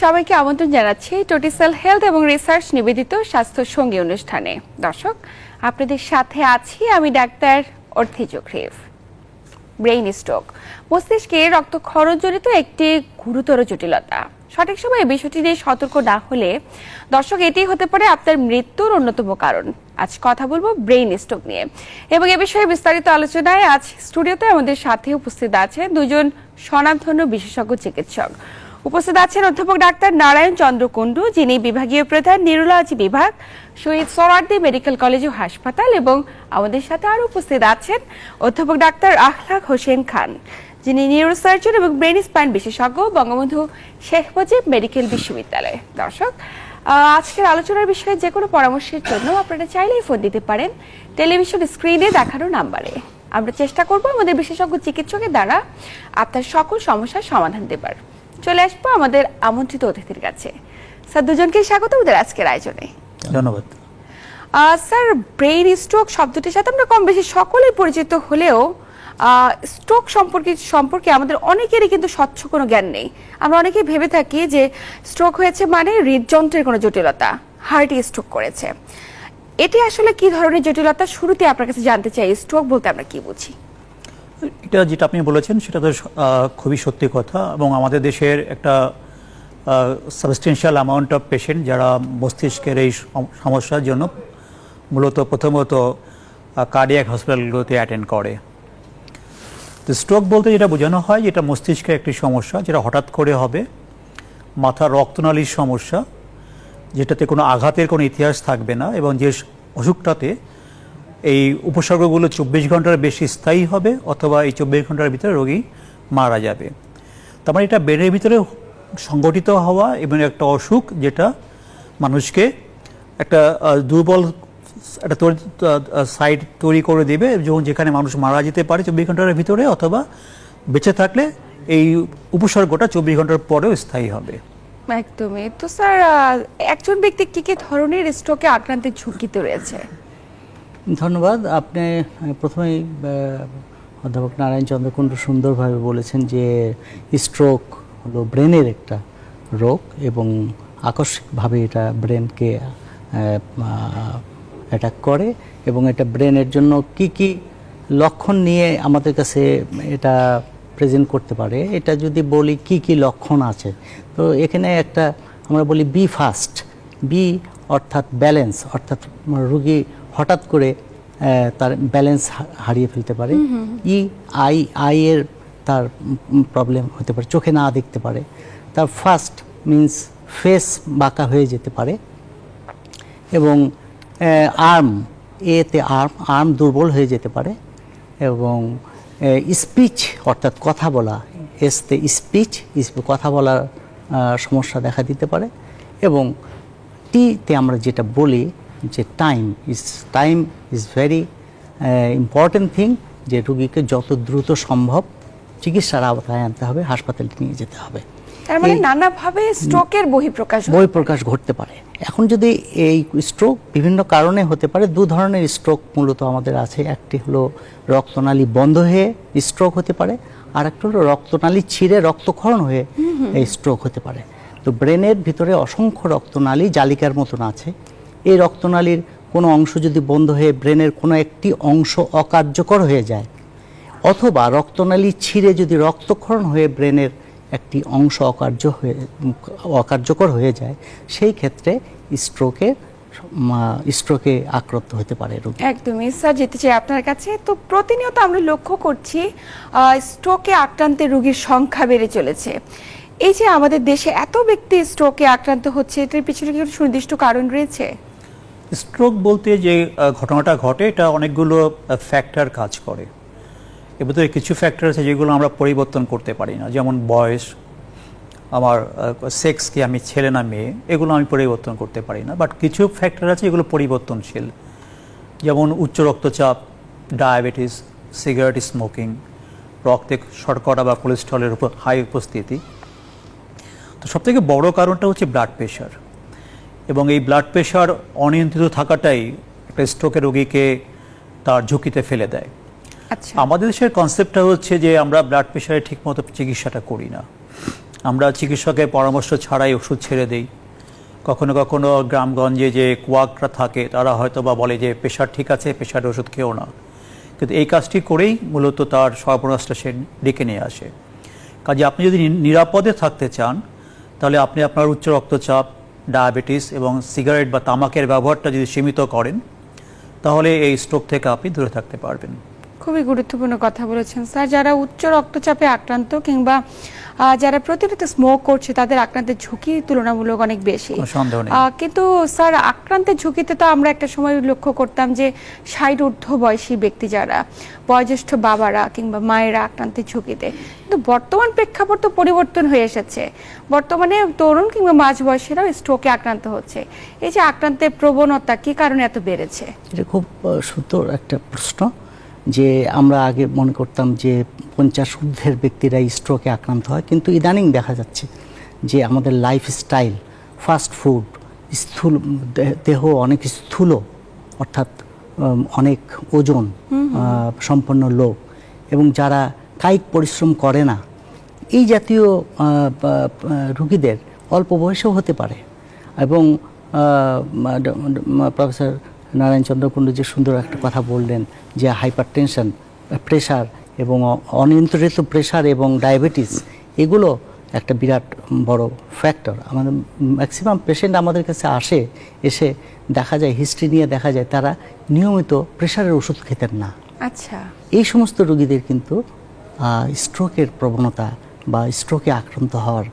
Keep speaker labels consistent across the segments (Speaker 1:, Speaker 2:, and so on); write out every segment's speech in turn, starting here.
Speaker 1: সবাইকে আমন্ত্রণ জানাচ্ছি টোটিসেল হেলথ এবং রিসার্চ নিবেদিত স্বাস্থ্য সঙ্গী অনুষ্ঠানে। দর্শক, আপনাদের সাথে আছি আমি ডাক্তার অর্থি জোখরিফ। ব্রেইন স্ট্রোক মস্তিষ্কে রক্তক্ষরণজনিত একটি গুরুতর জটিলতা। সঠিক সময়ে বিষয়টি নিয়ে সতর্ক না হলে দর্শক এটি হতে পারে আপনার মৃত্যুর অন্যতম কারণ। আজ কথা বলবো ব্রেইন স্ট্রোক নিয়ে এবং এ বিষয়ে বিস্তারিত আলোচনায় আজ স্টুডিওতে আমাদের সাথে উপস্থিত আছেন দুজন স্বনামধন্য বিশেষজ্ঞ চিকিৎসক। উপস্থিত আছেন অধ্যাপক ডাক্তার নারায়ণ চন্দ্র কুণ্ডু, যিনি বিভাগীয় প্রধান নিউরোলজি বিভাগ, শহীদ সোহরাওয়ার্দী মেডিকেল কলেজ ও হাসপাতাল, এবং আমাদের সাথে আরো উপস্থিত আছেন অধ্যাপক ডাক্তার আখলাক হোসেন খান, যিনি নিউরোসার্জন এবং ব্রেন স্পাইন বিশেষজ্ঞ, বঙ্গবন্ধু শেখ মুজিব মেডিকেল বিশ্ববিদ্যালয়। দর্শক, আজকের আলোচনার বিষয়ে যে কোনো পরামর্শের জন্য আপনারা চাইলেই ফোন দিতে পারেন টেলিভিশন স্ক্রিনে দেখানো নাম্বারে। আমরা চেষ্টা করব আমাদের বিশেষজ্ঞ চিকিৎসকের দ্বারা আপনার সকল সমস্যার সমাধান দেবার। চলে আসবো আমাদের আমন্ত্রিত অতিথির কাছে। স্যার, দুজনকে স্বাগত আমাদের আজকের আয়োজনে।
Speaker 2: ধন্যবাদ।
Speaker 1: স্যার, ব্রেইন স্ট্রোক শব্দটির সাথে আমরা কম বেশি সকলেই পরিচিত হলেও স্ট্রোক সম্পর্কে আমাদের অনেকেরই কিন্তু স্বচ্ছ কোনো জ্ঞান নেই। আমরা অনেকেই ভেবে থাকি যে স্ট্রোক হয়েছে মানে হৃদযন্ত্রের কোনো জটিলতা, হার্টই স্ট্রোক করেছে। এটি আসলে কি ধরনের জটিলতা, শুরুতে আপনার কাছে জানতে চাই, স্ট্রোক বলতে আমরা কি বুঝি?
Speaker 2: এটা যেটা আপনি বলেছেন সেটা তো খুবই সত্যি কথা, এবং আমাদের দেশের একটা সাবস্টেন্সিয়াল অ্যামাউন্ট অফ পেশেন্ট যারা মস্তিষ্কের এই সমস্যার জন্য মূলত প্রথমত কার্ডিয়াক হসপিটালগুলোতে অ্যাটেন্ড করে। তো স্ট্রোক বলতে যেটা বোঝানো হয়, যেটা মস্তিষ্কের একটি সমস্যা যেটা হঠাৎ করে হবে, মাথার রক্তনালীর সমস্যা, যেটাতে কোনো আঘাতের কোনো ইতিহাস থাকবে না, এবং যে অসুখটাতে এই উপসর্গগুলো 24 ঘন্টার বেশি স্থায়ী হবে, অথবা এই 24 ঘন্টার ভিতরে রোগী মারা যাবে। তার মানে এটা ব্রেনের ভিতরে সংগঠিত হওয়া এবং একটা অসুখ যেটা মানুষকে একটা দুর্বল একটা সাইড তৈরি করে দেবে, যেখানে মানুষ মারা যেতে পারে 24 ঘন্টার ভিতরে, অথবা বেঁচে থাকলে এই উপসর্গটা 24 ঘন্টার পরেও স্থায়ী হবে।
Speaker 1: একদমই। তো স্যার, একজন ব্যক্তি কি কি ধরনের স্ট্রোকে আক্রান্তের ঝুঁকিতে রয়েছে?
Speaker 3: ধন্যবাদ। আপনি প্রথমেই অধ্যাপক নারায়ণ চন্দ্র কুণ্ডু সুন্দরভাবে বলেছেন যে স্ট্রোক হলো ব্রেনের একটা রোগ এবং আকস্মিকভাবে এটা ব্রেনকে অ্যাটাক করে, এবং এটা ব্রেনের জন্য কি কি লক্ষণ নিয়ে আমাদের কাছে এটা প্রেজেন্ট করতে পারে, এটা যদি বলি কি কি লক্ষণ আছে, তো এখানে একটা আমরা বলি বি ফাস্ট। বি অর্থাৎ ব্যালেন্স, অর্থাৎ রোগী হঠাৎ করে তার ব্যালেন্স হারিয়ে ফেলতে পারে। আই এর তার প্রবলেম হতে পারে, চোখে না দেখতে পারে। তার ফার্স্ট মিন্স ফেস বাঁকা হয়ে যেতে পারে, এবং আর্ম দুর্বল হয়ে যেতে পারে, এবং স্পিচ অর্থাৎ কথা বলা, এসতে স্পিচ কথা বলার সমস্যা দেখা দিতে পারে, এবং টিতে আমরা যেটা বলি যে time is very important thing, যে রোগীকে যত দ্রুত সম্ভব চিকিৎসার আওতায় আনতে হবে, হাসপাতালে নিয়ে যেতে হবে।
Speaker 1: তার মানে নানাভাবে স্ট্রোকের বহিঃপ্রকাশ ঘটতে পারে।
Speaker 3: এখন যদি এই স্ট্রোক বিভিন্ন কারণে হতে পারে, দু ধরনের স্ট্রোক মূলত আমাদের আছে। একটি হলো রক্তনালী বন্ধ হয়ে স্ট্রোক হতে পারে, আর একটা হলো রক্তনালী ছিঁড়ে রক্তক্ষরণ হয়ে এই স্ট্রোক হতে পারে। তো ব্রেনের ভিতরে অসংখ্য রক্তনালী জালিকার মতন আছে। এই রক্তনালীর কোনো অংশ যদি বন্ধ হয়ে ব্রেনের কোনো একটি অংশ অকার্যকর হয়ে যায়, অথবা রক্তনালী ছিঁড়ে যদি রক্তক্ষরণ হয়ে ব্রেনের একটি অংশ অকার্যকর হয়ে যায়, সেই ক্ষেত্রে স্ট্রোকে আক্রান্ত হতে পারে রোগী।
Speaker 1: একদমই। স্যার, যেতে চাই আপনার কাছে। তো প্রতিনিয়ত আমরা লক্ষ্য করছি স্ট্রোকে আক্রান্তের রোগীর সংখ্যা বেড়ে চলেছে। এই যে আমাদের দেশে এত ব্যক্তি স্ট্রোকে আক্রান্ত হচ্ছে, এটার পিছনে কি কোনো সুনির্দিষ্ট কারণ রয়েছে?
Speaker 2: স্ট্রোক বলতে যে ঘটনাটা ঘটে, এটা অনেকগুলো ফ্যাক্টর কাজ করে। এর ভিতরে কিছু ফ্যাক্টর আছে যেগুলো আমরা পরিবর্তন করতে পারি না, যেমন বয়স, আমার সেক্স, কি আমি ছেলে না মেয়ে, এগুলো আমি পরিবর্তন করতে পারি না। বাট কিছু ফ্যাক্টর আছে এগুলো পরিবর্তনশীল, যেমন উচ্চ রক্তচাপ, ডায়াবেটিস, সিগারেট স্মোকিং, রক্তে শর্করা বা কোলেস্ট্রলের উপর হাই উপস্থিতি। তো সবথেকে বড় কারণটা হচ্ছে ব্লাড প্রেশার, এবং এই ব্লাড প্রেশার অনিয়ন্ত্রিত থাকাটাই একটা স্ট্রোকের রোগীকে তার ঝুঁকিতে ফেলে দেয়। আমাদের দেশের কনসেপ্টটা হচ্ছে যে আমরা ব্লাড প্রেশারে ঠিকমতো চিকিৎসাটা করি না। আমরা চিকিৎসকের পরামর্শ ছাড়াই ওষুধ ছেড়ে দিই। কখনো কখনো গ্রামগঞ্জে যে কোয়াকরা থাকে তারা হয়তো বা বলে যে প্রেশার ঠিক আছে, প্রেশারের ওষুধ খেও না, কিন্তু এই কাজটি করেই মূলত তার সর্বনাশটা সে ডেকে নিয়ে আসে। কাজে আপনি যদি নিরাপদে থাকতে চান তাহলে আপনি আপনার উচ্চ রক্তচাপ, ডায়াবেটিস এবং সিগারেট বা তামাকের ব্যবহারটা যদি সীমিত করেন তাহলে এই স্ট্রোক থেকে আপনি দূরে থাকতে পারবেন।
Speaker 1: খুবই গুরুত্বপূর্ণ কথা বলেছেন স্যার। যারা উচ্চ রক্তচাপে আক্রান্ত কিংবা যারা প্রতিনিয়ত স্মোক করছে তাদের আক্রান্তের ঝুঁকি তুলনামূলক অনেক বেশি,
Speaker 2: সন্দেহ নেই।
Speaker 1: কিন্তু স্যার আক্রান্তের ঝুঁকিতে তো আমরা একটা সময় লক্ষ্য করতাম যে 60 ঊর্ধ্ব বয়সী ব্যক্তি, যারা বয়োজ্যেষ্ঠ বাবারা কিংবা মায়েরা আক্রান্তের ঝুঁকিতে, কিন্তু বর্তমান প্রেক্ষাপট তো পরিবর্তন হয়ে এসেছে। বর্তমানে তরুণ কিংবা মাঝ বয়সীরাও স্ট্রোকে আক্রান্ত হচ্ছে। এই যে আক্রান্তের প্রবণতা কি কারণে এত বেড়েছে?
Speaker 3: এটা খুব সুন্দর একটা প্রশ্ন। যে আমরা আগে মনে করতাম যে 50 ঊর্ধ্বের ব্যক্তিরা স্ট্রোকে আক্রান্ত হয়, কিন্তু ইদানিং দেখা যাচ্ছে যে আমাদের লাইফস্টাইল, ফাস্ট ফুড, স্থূল দেহ অনেক স্থূল, অর্থাৎ অনেক ওজন সম্পন্ন লোক এবং যারা কায়িক পরিশ্রম করে না, এই জাতীয় রোগীদের অল্প বয়সেও হতে পারে। এবং প্রফেসর নারায়ণ চন্দ্র কুণ্ডু যে সুন্দর একটা কথা বললেন যে হাইপারটেনশন, প্রেশার এবং অনিয়ন্ত্রিত প্রেশার এবং ডায়াবেটিস, এগুলো একটা বিরাট বড় ফ্যাক্টর। আমাদের ম্যাক্সিমাম পেশেন্ট আমাদের কাছে এসে দেখা যায়, হিস্ট্রি নিয়ে দেখা যায় তারা নিয়মিত প্রেশারের ওষুধ খেতেন না।
Speaker 1: আচ্ছা,
Speaker 3: এই সমস্ত রোগীদের কিন্তু স্ট্রোকের প্রবণতা বা স্ট্রোকে আক্রান্ত হওয়ার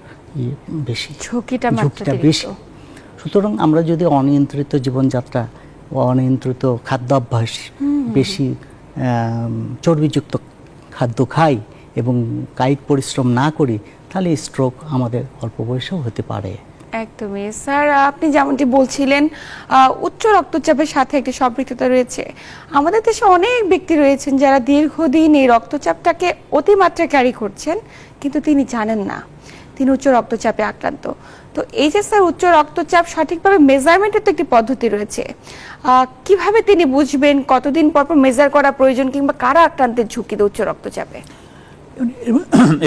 Speaker 3: বেশি
Speaker 1: ঝুঁকিটা
Speaker 3: বেশি। সুতরাং আমরা যদি অনিয়ন্ত্রিত জীবনযাত্রা, অনিয়ন্ত্রিত খাদ্যাভ্যাস, বেশি চর্বিযুক্ত খাদ্য খাই এবং কায়িক পরিশ্রম না করি, তাহলে স্ট্রোক আমাদের অল্প বয়সেও হতে পারে।
Speaker 1: একদমই স্যার, আপনি যেমনটি বলছিলেন উচ্চ রক্তচাপের সাথে একটি সম্পৃক্ততা রয়েছে। আমাদের দেশে অনেক ব্যক্তি রয়েছেন যারা দীর্ঘদিন এই রক্তচাপটাকে অতিমাত্রা ক্যারি করছেন, কিন্তু তিনি জানেন না তিনি উচ্চ রক্তচাপে আক্রান্ত। তো এই যে স্যার উচ্চ রক্তচাপ সঠিকভাবে মেজারমেন্টের তো একটি পদ্ধতি রয়েছে, কিভাবে তিনি বুঝবেন, কতদিন পর পর মেজার করা প্রয়োজন, কিংবা কারা আক্রান্তের ঝুঁকিতে উচ্চ রক্তচাপে?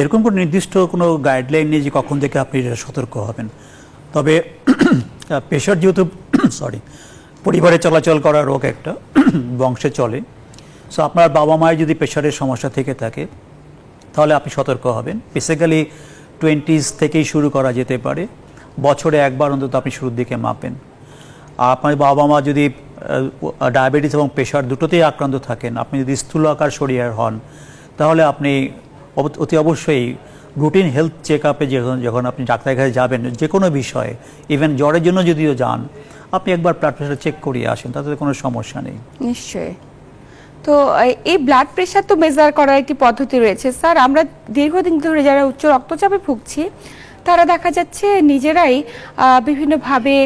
Speaker 2: এরকম কোনো নির্দিষ্ট কোনো গাইডলাইন নেই যে কখন থেকে আপনি সতর্ক হবেন। তবে প্রেশার যেহেতু পরিবারে চলাচল করা রোগ, একটা বংশে চলে, সো আপনার বাবা মায়ের যদি প্রেশারের সমস্যা থেকে থাকে তাহলে আপনি সতর্ক হবেন। বেসিক্যালি 20s থেকেই শুরু করা যেতে পারে, বছরে একবার অন্তত আপনি শুরুর দিকে মাপেন। আপনার বাবা মা যদি ডায়াবেটিস এবং প্রেশার দুটোতেই আক্রান্ত থাকেন, আপনি যদি স্থূল আকার শরীরের হন, তাহলে আপনি অতি অবশ্যই রুটিন হেলথ চেক আপে যখন আপনি ডাক্তারের কাছে যাবেন যে কোনো বিষয়ে, ইভেন জ্বরের জন্য যদিও যান, আপনি একবার ব্লাড প্রেশার চেক করিয়ে আসেন, তাতে কোনো সমস্যা নেই।
Speaker 1: নিশ্চয়ই। তো এই ব্লাড প্রেশার তো মেজার করার একটি পদ্ধতি রয়েছে স্যার। আমরা দীর্ঘদিন ধরে যারা উচ্চ রক্তচাপে ভুগছি তারা দেখা যাচ্ছে নিজেরাই বিভিন্নভাবে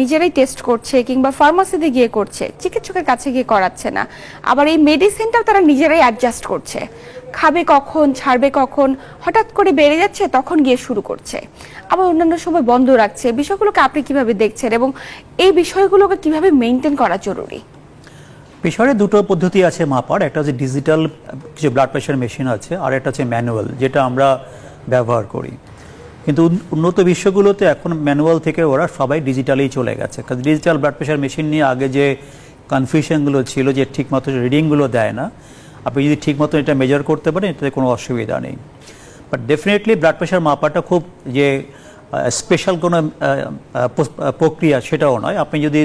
Speaker 1: নিজেরাই টেস্ট করছে কিংবা ফার্মাসিতে গিয়ে করছে, চিকিৎসকের কাছে গিয়ে করাচ্ছে না। আবার এই মেডিসিনটাও তারা নিজেরাই অ্যাডজাস্ট করছে, খাবে কখন, ছাড়বে কখন, হঠাৎ করে বেড়ে যাচ্ছে তখন গিয়ে শুরু করছে, আবার অন্যান্য সময় বন্ধ রাখছে। বিষয়গুলোকে আপনি কিভাবে দেখছেন এবং এই বিষয়গুলোকে কিভাবে মেনটেন করা জরুরি?
Speaker 2: প্রেশারের দুটো পদ্ধতি আছে মাপার, একটা হচ্ছে ডিজিটাল কিছু ব্লাড প্রেশার মেশিন আছে, আর একটা হচ্ছে ম্যানুয়াল, যেটা আমরা ব্যবহার করি। কিন্তু উন্নত বিশ্বগুলোতে এখন ম্যানুয়াল থেকে ওরা সবাই ডিজিটালেই চলে গেছে। কারণ ডিজিটাল ব্লাড প্রেশার মেশিন নিয়ে আগে যে কনফিউশনগুলো ছিল যে ঠিকমতো রিডিংগুলো দেয় না, আপনি যদি ঠিকমতো এটা মেজার করতে পারেন এটাতে কোনো অসুবিধা নেই। বাট ডেফিনেটলি ব্লাড প্রেশার মাপাটা খুব যে স্পেশাল কোনো প্রক্রিয়া সেটাও নয়। আপনি যদি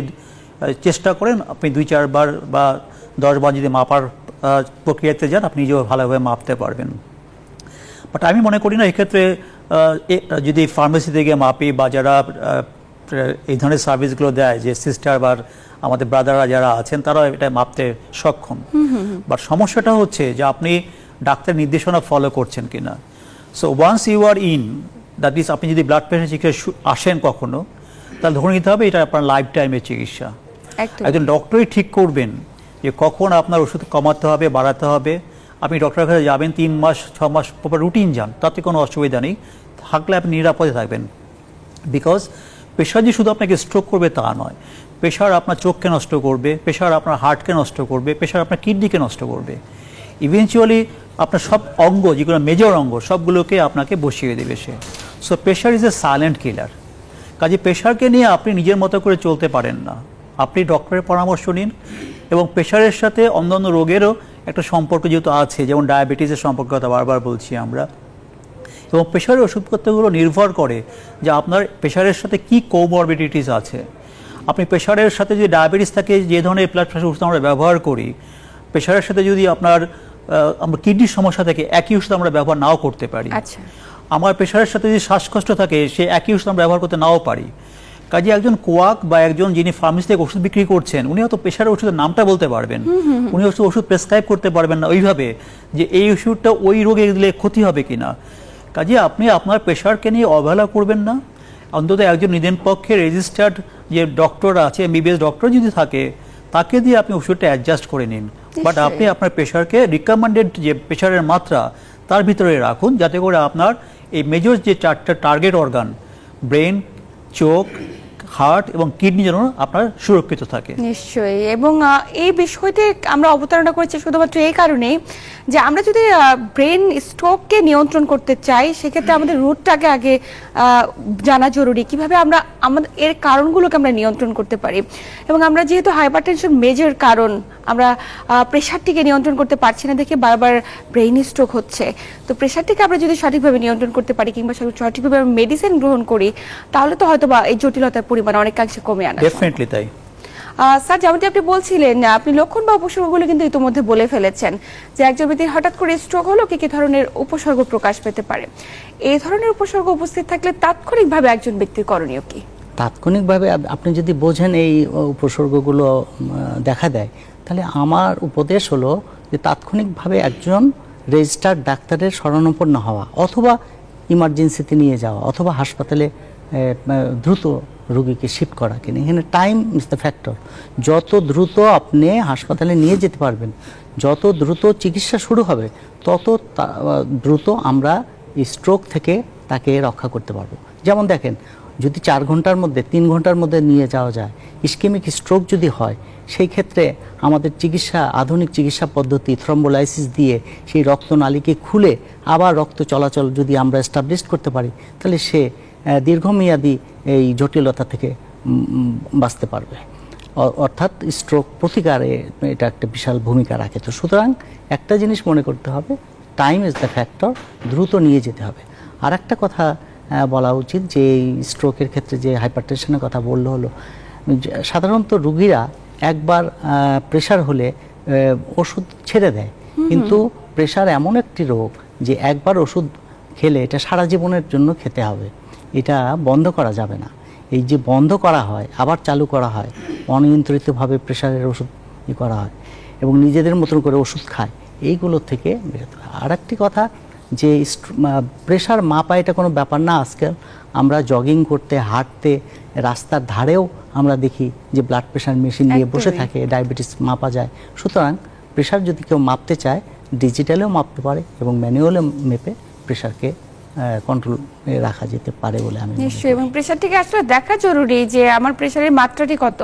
Speaker 2: চেষ্টা করেন, আপনি 2-4 বার বা 10 বার যদি মাপার প্রক্রিয়াতে যান, আপনি নিজেও ভালোভাবে মাপতে পারবেন। বাট আমি মনে করি না এক্ষেত্রে যদি ফার্মেসিতে গিয়ে মাপি বা যারা এই ধরনের সার্ভিসগুলো দেয়, যে সিস্টার বা আমাদের ব্রাদাররা যারা আছেন, তারা এটা মাপতে সক্ষম। বাট সমস্যাটা হচ্ছে যে আপনি ডাক্তার নির্দেশনা ফলো করছেন কিনা। So once you are in, that is, আপনি যদি ব্লাড প্রেশার চিকিৎসা আসেন কখনো, তাহলে ধরে নিতে হবে এটা আপনার লাইফ টাইমের চিকিৎসা। একজন ডক্টরই ঠিক করবেন যে কখন আপনার ওষুধ কমাতে হবে, বাড়াতে হবে। আপনি ডক্টরের কাছে যাবেন 3 মাস 6 মাস পর রুটিন যান, তাতে কোনো অসুবিধা নেই, থাকলে আপনি নিরাপদে থাকবেন। বিকজ প্রেশার যে শুধু আপনাকে স্ট্রোক করবে তা নয়, প্রেশার আপনার চোখকে নষ্ট করবে, প্রেশার আপনার হার্টকে নষ্ট করবে, প্রেশার আপনার কিডনিকে নষ্ট করবে। ইভেনচুয়ালি আপনার সব অঙ্গ, যেগুলো মেজর অঙ্গ, সবগুলোকে আপনাকে বসিয়ে দেবে সে। So pressure is a silent killer. কাজে প্রেশারকে নিয়ে আপনি নিজের মতো করে চলতে পারেন না, আপনি ডক্টরের পরামর্শ নিন। এবং প্রেশারের সাথে অন্যান্য রোগেরও একটা সম্পর্ক যেহেতু আছে, যেমন ডায়াবেটিসের সম্পর্ক কথা বারবার বলছি আমরা, এবং প্রেশারের ওষুধপত্রগুলো নির্ভর করে যে আপনার প্রেশারের সাথে কী কোমরবিডিটিস আছে। আপনি প্রেশারের সাথে যদি ডায়াবেটিস থাকে, যে ধরনের ব্লাড প্রেশার ওষুধ আমরা ব্যবহার করি, প্রেশারের সাথে যদি আপনার আমরা কিডনির সমস্যা থাকে, একই ওষুধ আমরা ব্যবহার নাও করতে পারি।
Speaker 1: আচ্ছা,
Speaker 2: আমার প্রেশারের সাথে যদি শ্বাসকষ্ট থাকে, সে একই ওষুধ আমরা ব্যবহার করতে নাও পারি। কাজে একজন কোয়াক বা একজন যিনি ফার্মেসি থেকে ওষুধ বিক্রি করছেন, উনি হয়তো প্রেশারের ওষুধের নামটা বলতে পারবেন, উনি ওষুধ প্রেসক্রাইব করতে পারবেন না ওইভাবে যে এই ওষুধটা ওই রোগে দিলে ক্ষতি হবে কিনা। কাজে আপনি আপনার প্রেশারকে নিয়ে অবহেলা করবেন না। অন্তত একজন নিদেন পক্ষে রেজিস্টার্ড যে ডক্টর আছে, এমবিবিএস ডক্টর যদি থাকে, তাকে দিয়ে আপনি ওষুধটা অ্যাডজাস্ট করে নিন। বাট আপনি আপনার প্রেশারকে রিকমেন্ডেড যে প্রেশারের মাত্রা তার ভিতরে রাখুন, যাতে করে আপনার এই মেজর যে 4টা টার্গেট অর্গান, ব্রেন, চোখ, হার্ট এবং কিডনি যেন আপনার সুরক্ষিত থাকে।
Speaker 1: নিশ্চয়ই। এবং এই বিষয়টি আমরা অবতারণা করেছি শুধুমাত্র এই কারণেই যে আমরা যদি ব্রেন স্ট্রোককে নিয়ন্ত্রণ করতে চাই, সেক্ষেত্রে আমাদের রুটটাকে আগে জানা জরুরি, কিভাবে আমরা আমাদের এর কারণগুলোকে আমরা নিয়ন্ত্রণ করতে পারি। এবং আমরা যেহেতু হাইপারটেনশন মেজর কারণ, আমরা প্রেশারটিকে নিয়ন্ত্রণ করতে পারছি না দেখে বারবার ব্রেইন স্ট্রোক হচ্ছে। তো প্রেশারটিকে আমরা যদি সঠিকভাবে নিয়ন্ত্রণ করতে পারি কিংবা সঠিকভাবে মেডিসিন গ্রহণ করি, তাহলে তো হয়তো বা এই জটিলতার পরিমাণ অনেকাংশে কমে আনা।
Speaker 2: ডেফিনেটলি তাই।
Speaker 1: স্যার, যেমনটি আপনি বলছিলেন, আপনি লক্ষণ বা উপসর্গগুলো কিন্তু ইতিমধ্যে বলে ফেলেছেন যে একজন ব্যক্তির হঠাৎ করে স্ট্রোক হলো কি কি ধরনের উপসর্গ প্রকাশ পেতে পারে। এই ধরনের উপসর্গ উপস্থিত থাকলে তাৎক্ষণিকভাবে একজন ব্যক্তির করণীয় কি?
Speaker 3: তাৎক্ষণিকভাবে আপনি যদি বোঝেন এই উপসর্গগুলো দেখা দেয়, তাহলে আমার উপদেশ হলো যে তাৎক্ষণিকভাবে একজন রেজিস্টার্ড ডাক্তারের শরণাপন্ন হওয়া, অথবা ইমার্জেন্সিতে নিয়ে যাওয়া, অথবা হাসপাতালে দ্রুত রোগীকে শিফট করা। কিনা এখানে টাইম ইজ দ্য ফ্যাক্টর। যত দ্রুত আপনি হাসপাতালে নিয়ে যেতে পারবেন, যত দ্রুত চিকিৎসা শুরু হবে, তত দ্রুত আমরা স্ট্রোক থেকে তাকে রক্ষা করতে পারবো। যেমন দেখেন, যদি 4 ঘন্টার মধ্যে 3 ঘন্টার মধ্যে নিয়ে যাওয়া যায়, ইসকেমিক স্ট্রোক যদি হয়, সেই ক্ষেত্রে আমাদের চিকিৎসা, আধুনিক চিকিৎসা পদ্ধতি থ্রম্বোলাইসিস দিয়ে সেই রক্তনালীকে খুলে আবার রক্ত চলাচল যদি আমরা এস্টাবলিশ করতে পারি, তাহলে সে দীর্ঘমেয়াদী এই জটিলতা থেকে বাঁচতে পারবে। অর্থাৎ স্ট্রোক প্রতিকারে এটা একটা বিশাল ভূমিকা রাখে। তো সুতরাং একটা জিনিস মনে করতে হবে, টাইম ইজ দ্য ফ্যাক্টর, দ্রুত নিয়ে যেতে হবে। আর একটা কথা বলা উচিত যে এই স্ট্রোকের ক্ষেত্রে যে হাইপারটেনশনের কথা বললো হলো, সাধারণত রুগীরা একবার প্রেশার হলে ওষুধ ছেড়ে দেয়, কিন্তু প্রেশার এমন একটি রোগ যে একবার ওষুধ খেলে এটা সারা জীবনের জন্য খেতে হবে, এটা বন্ধ করা যাবে না। এই যে বন্ধ করা হয় আবার চালু করা হয়, অনিয়ন্ত্রিতভাবে প্রেশারের ওষুধ করা হয় এবং নিজেদের মতন করে ওষুধ খায়, এইগুলোর থেকে বেরোতে হয়। আর একটি কথা যে প্রেশার মাপা এটা কোনো ব্যাপার না। আজকাল আমরা জগিং করতে, হাঁটতে, রাস্তার ধারেও আমরা দেখি যে ব্লাড প্রেশার মেশিন নিয়ে বসে থাকে, ডায়াবেটিস মাপা যায়। সুতরাং প্রেশার যদি কেউ মাপতে চায়, ডিজিটালেও মাপতে পারে এবং ম্যানুয়ালে মেপে প্রেশারকে কন্ট্রোল রাখা যেতে পারে বলে আমি
Speaker 1: নিশ্চয়ই। এবং প্রেশারটিকে আসলে দেখা জরুরি যে আমার প্রেশারের মাত্রাটি কত,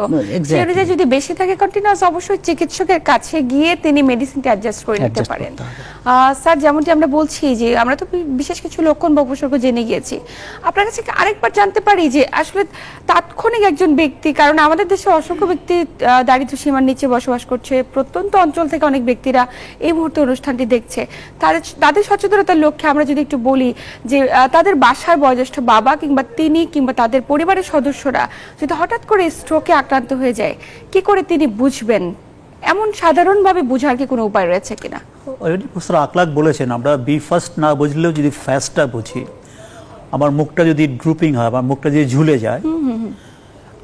Speaker 1: সেই অনুযায়ী যদি বেশি থাকে কন্টিনিউয়াস, অবশ্যই চিকিৎসকের কাছে গিয়ে তিনি মেডিসিনটি অ্যাডজাস্ট করে নিতে পারেন। স্যার, যেমনটি আমরা বলছি যে আমরা তো বিশেষ কিছু লক্ষণ বা উপসর্গ জেনে গিয়েছি, আপনার কাছে আরেকবার জানতে পারি যে আসলে তাৎক্ষণিক একজন ব্যক্তি, কারণ আমাদের দেশে অসংখ্য ব্যক্তি দারিদ্র্য সীমার নিচে বসবাস করছে, প্রত্যন্ত অঞ্চল থেকে অনেক ব্যক্তিরা এই মুহূর্তে অনুষ্ঠানটি দেখছে, তাদের সচেতনতার লক্ষ্যে আমরা যদি একটু বলি যে তাদের বাসার বয়োজ্যেষ্ঠ বাবা কিংবা তিনি কিংবা তাদের পরিবারের সদস্যরা যদি হঠাৎ করে স্ট্রোকে আক্রান্ত হয়ে যায়, কি করে তিনি বুঝবেন? এমন সাধারণভাবে বোঝার কি কোনো উপায় রয়েছে কিনা?
Speaker 2: অলরেডি প্রফেসর আকলাক বলেছেন, আমরা বি ফার্স্ট না বুঝলেও যদি ফার্স্টটা বুঝি, আমার মুখটা যদি ড্রুপিং হয়, আমার মুখটা যদি ঝুলে যায়,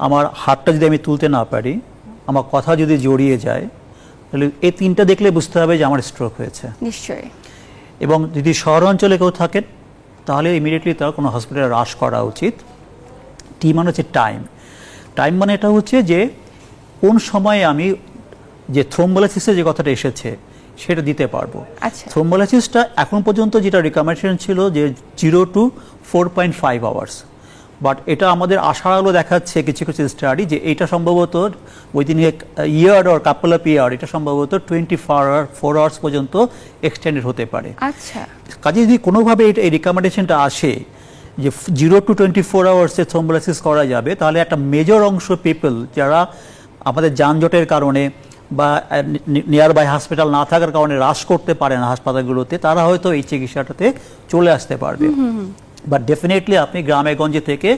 Speaker 2: আমার হাতটা যদি আমি তুলতে না পারি, আমার কথা যদি জড়িয়ে যায়, তাহলে এই 3টা দেখলে বুঝতে হবে যে আমার স্ট্রোক হয়েছে।
Speaker 1: নিশ্চয়ই।
Speaker 2: এবং যদি শহর অঞ্চলে কেউ থাকেন, তাহলে ইমিডিয়েটলি তার কোনো হসপিটালে রাশ করা উচিত। টি মানে হচ্ছে টাইম। টাইম মানে এটা হচ্ছে যে কোন সময়ে আমি যে থ্রোম্বোলাইসিসের যে কথাটা এসেছে সেটা দিতে পারবো।
Speaker 1: আচ্ছা।
Speaker 2: থ্রোম্বোলাইসিসটা এখন পর্যন্ত যেটা রিকমেন্ডেশন ছিল যে 0 to 4.5 আওয়ার্স, বাট এটা আমাদের আশার আলো দেখাচ্ছে কিছু কিছু স্টাডি যে এটা সম্ভবত within year or couple of year এটা সম্ভবত 24 আওয়ার্স পর্যন্ত এক্সটেন্ডেড হতে পারে।
Speaker 1: আচ্ছা।
Speaker 2: কাজে যদি কোনোভাবে এই রিকমেন্ডেশনটা আসে যে 0 to 24 আওয়ার্সে থ্রোম্বোলাইসিস করা যাবে, তাহলে একটা মেজর অংশ পিপল যারা আমাদের যানজটের কারণে বা নিয়ার বাই হসপিটাল না থাকার কারণে রাশ করতে পারে না হাসপাতালগুলোতে, তারা হয়তো এই চিকিৎসাটাতে চলে আসতে পারবে। বাট ডেফিনেটলি আপনি গ্রামে গঞ্জে থেকে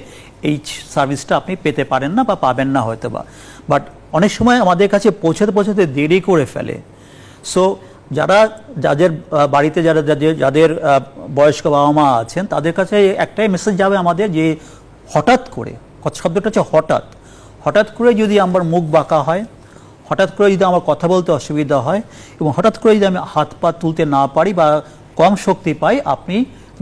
Speaker 2: এই সার্ভিসটা আপনি পেতে পারেন না বা পাবেন না হয়তো বা। বাট অনেক সময় আমাদের কাছে পৌঁছাতে দেরি করে ফেলে। সো যাদের বাড়িতে যাদের বয়স্ক বাবা মা আছেন, তাদের কাছে একটাই মেসেজ যাবে আমাদের, যে হঠাৎ করে, শব্দটা হচ্ছে হঠাৎ করে যদি আমার মুখ বাঁকা হয়, হঠাৎ করে যদি আমার কথা বলতে অসুবিধা হয়, এবং হঠাৎ করে যদি আমি হাত পা তুলতে না পারি বা কম শক্তি পাই, আপনি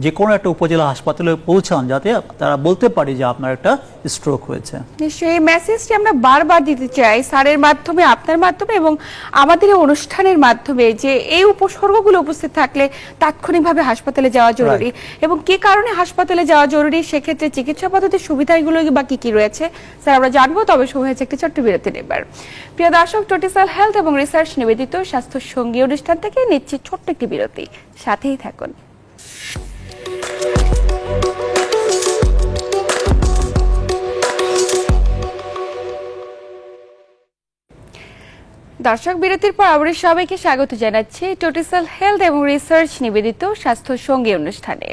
Speaker 2: যে কোনো একটা উপজেলা হাসপাতালে পৌঁছান, যাতে তারা বলতে পারে যে আপনার একটা স্ট্রোক হয়েছে।
Speaker 1: নিশ্চয়ই এই মেসেজটি আমরা বারবার দিতে চাই স্যারের মাধ্যমে, আপনার মাধ্যমে এবং আমাদের এই অনুষ্ঠানের মাধ্যমে, যে এই উপসর্গগুলো উপস্থিত থাকলে তাৎক্ষণিকভাবে হাসপাতালে যাওয়া জরুরি, এবং কি কারণে হাসপাতালে যাওয়া জরুরি, সেক্ষেত্রে চিকিৎসা পদ্ধতির সুবিধাগুলো বা কি কি রয়েছে স্যার আমরা জানবো। তবে সময় হয়েছে একটি ছোট্ট বিরতি নেবার। প্রিয় দর্শক, টোটিসাল হেলথ এবং রিসার্চ নিবেদিত স্বাস্থ্য সঙ্গী অনুষ্ঠান থেকে নিচ্ছি ছোট্ট একটি বিরতি, সাথেই থাকুন। দর্শক, বিরতির পর আবার সবাইকে স্বাগত জানাচ্ছি টোটিসাল হেলথ এবং রিসার্চ নিবেদিত স্বাস্থ্য সঙ্গী অনুষ্ঠানে।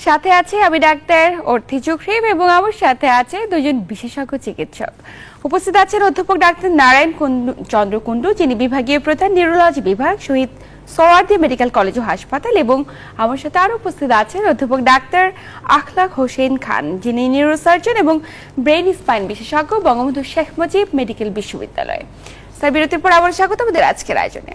Speaker 1: সাথে আছে আমি ডাক্তার অর্থি চক্রীব এবং আমার সাথে আছে দুজন বিশেষজ্ঞ চিকিৎসক। উপস্থিত আছেন অধ্যাপক ডাক্তার নারায়ণ চন্দ্র কুণ্ডু, যিনি বিভাগীয় প্রধান নিউরোলজি বিভাগ, শহীদ সোহরাওয়ার্দী মেডিকেল কলেজ ও হাসপাতাল, এবং আমার সাথে আরও উপস্থিত আছেন অধ্যাপক ডাক্তার আখলাক হোসেন খান, যিনি নিউরোসার্জন এবং ব্রেন স্পাইন বিশেষজ্ঞ, বঙ্গবন্ধু শেখ মুজিব মেডিকেল বিশ্ববিদ্যালয়। স্যার, বিরতির পর আবার স্বাগত আমাদের আজকের আয়োজনে।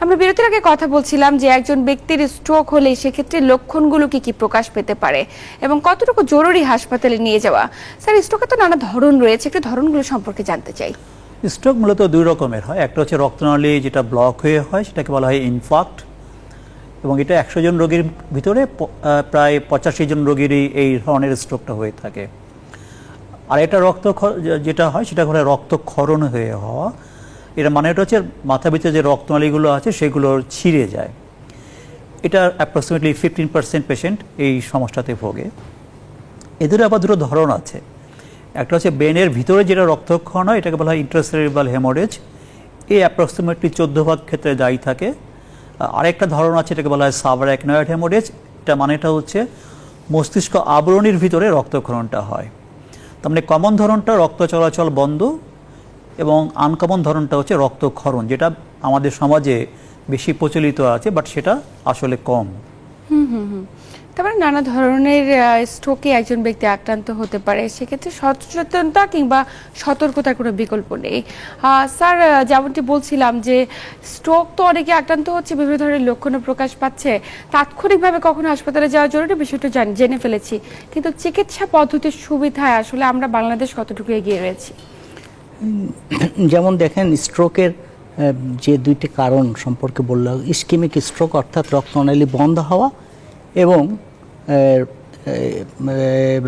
Speaker 1: আমরা বিরতির আগে কথা বলছিলাম যে একজন ব্যক্তির স্ট্রোক হলে সেক্ষেত্রে লক্ষণগুলো কি কি প্রকাশ পেতে পারে এবং কতটুকু জরুরি হাসপাতালে নিয়ে যাওয়া। স্যার, স্ট্রোকের তো নানা ধরন রয়েছে, একটু ধরনগুলো সম্পর্কে জানতে চাই।
Speaker 2: স্ট্রোক মূলত দুই রকমের হয়। একটা হচ্ছে রক্তনালী যেটা ব্লক হয়ে হয়, সেটাকে বলা হয় ইনফার্ক্ট, এবং এটা 100 জন রোগীর ভিতরে প্রায় 85 জন রোগীরই এই ধরনের স্ট্রোকটা হয়ে থাকে। আর এটা যেটা হয় সেটা হলো রক্তক্ষরণ হয়ে হওয়া। এটা মানে এটা হচ্ছে মাথার ভিতরে যে রক্তনালীগুলো আছে সেগুলো ছিঁড়ে যায়। এটা অ্যাপ্রক্সিমেটলি 15% পেশেন্ট এই সমস্যাতে ভোগে। এদের আবার দুটো ধরন আছে। একটা হচ্ছে ব্রেনের ভিতরে যেটা রক্তক্ষরণ হয়, এটাকে বলা হয় ইন্ট্রাসেরিব্রাল হেমোরেজ। এই অ্যাপ্রক্সিমেটলি 14% ক্ষেত্রে দায়ী থাকে। আরেকটা ধরন আছে, এটাকে বলা হয় সাবআরাকনয়েড হেমোরেজ। এটা মানেটা হচ্ছে মস্তিষ্ক আবরণীর ভিতরে রক্তক্ষরণটা হয়। তার মানে কমন ধরনটা রক্ত চলাচল বন্ধ, এবং আনকমন ধরনটা হচ্ছে রক্তক্ষরণ, যেটা আমাদের সমাজে বেশি প্রচলিত আছে, বাট সেটা আসলে কম।
Speaker 1: তারপরে নানা ধরনের স্ট্রোকে একজন ব্যক্তি আক্রান্ত হতে পারে, সেক্ষেত্রে সচেতনতা কিংবা সতর্কতার কোনো বিকল্প নেই। স্যার, যেমনটি বলছিলাম যে স্ট্রোক তো অনেকে আক্রান্ত হচ্ছে, বিভিন্ন ধরনের লক্ষণও প্রকাশ পাচ্ছে, তাৎক্ষণিকভাবে কখন হাসপাতালে যাওয়া জরুরি বিষয়টা জেনে ফেলেছি, কিন্তু চিকিৎসা পদ্ধতির সুবিধায় আসলে আমরা বাংলাদেশ কতটুকু এগিয়ে রয়েছি?
Speaker 3: যেমন দেখেন, স্ট্রোকের যে দুইটি কারণ সম্পর্কে বললাম, ইসকেমিক স্ট্রোক অর্থাৎ রক্তনালী বন্ধ হওয়া, এবং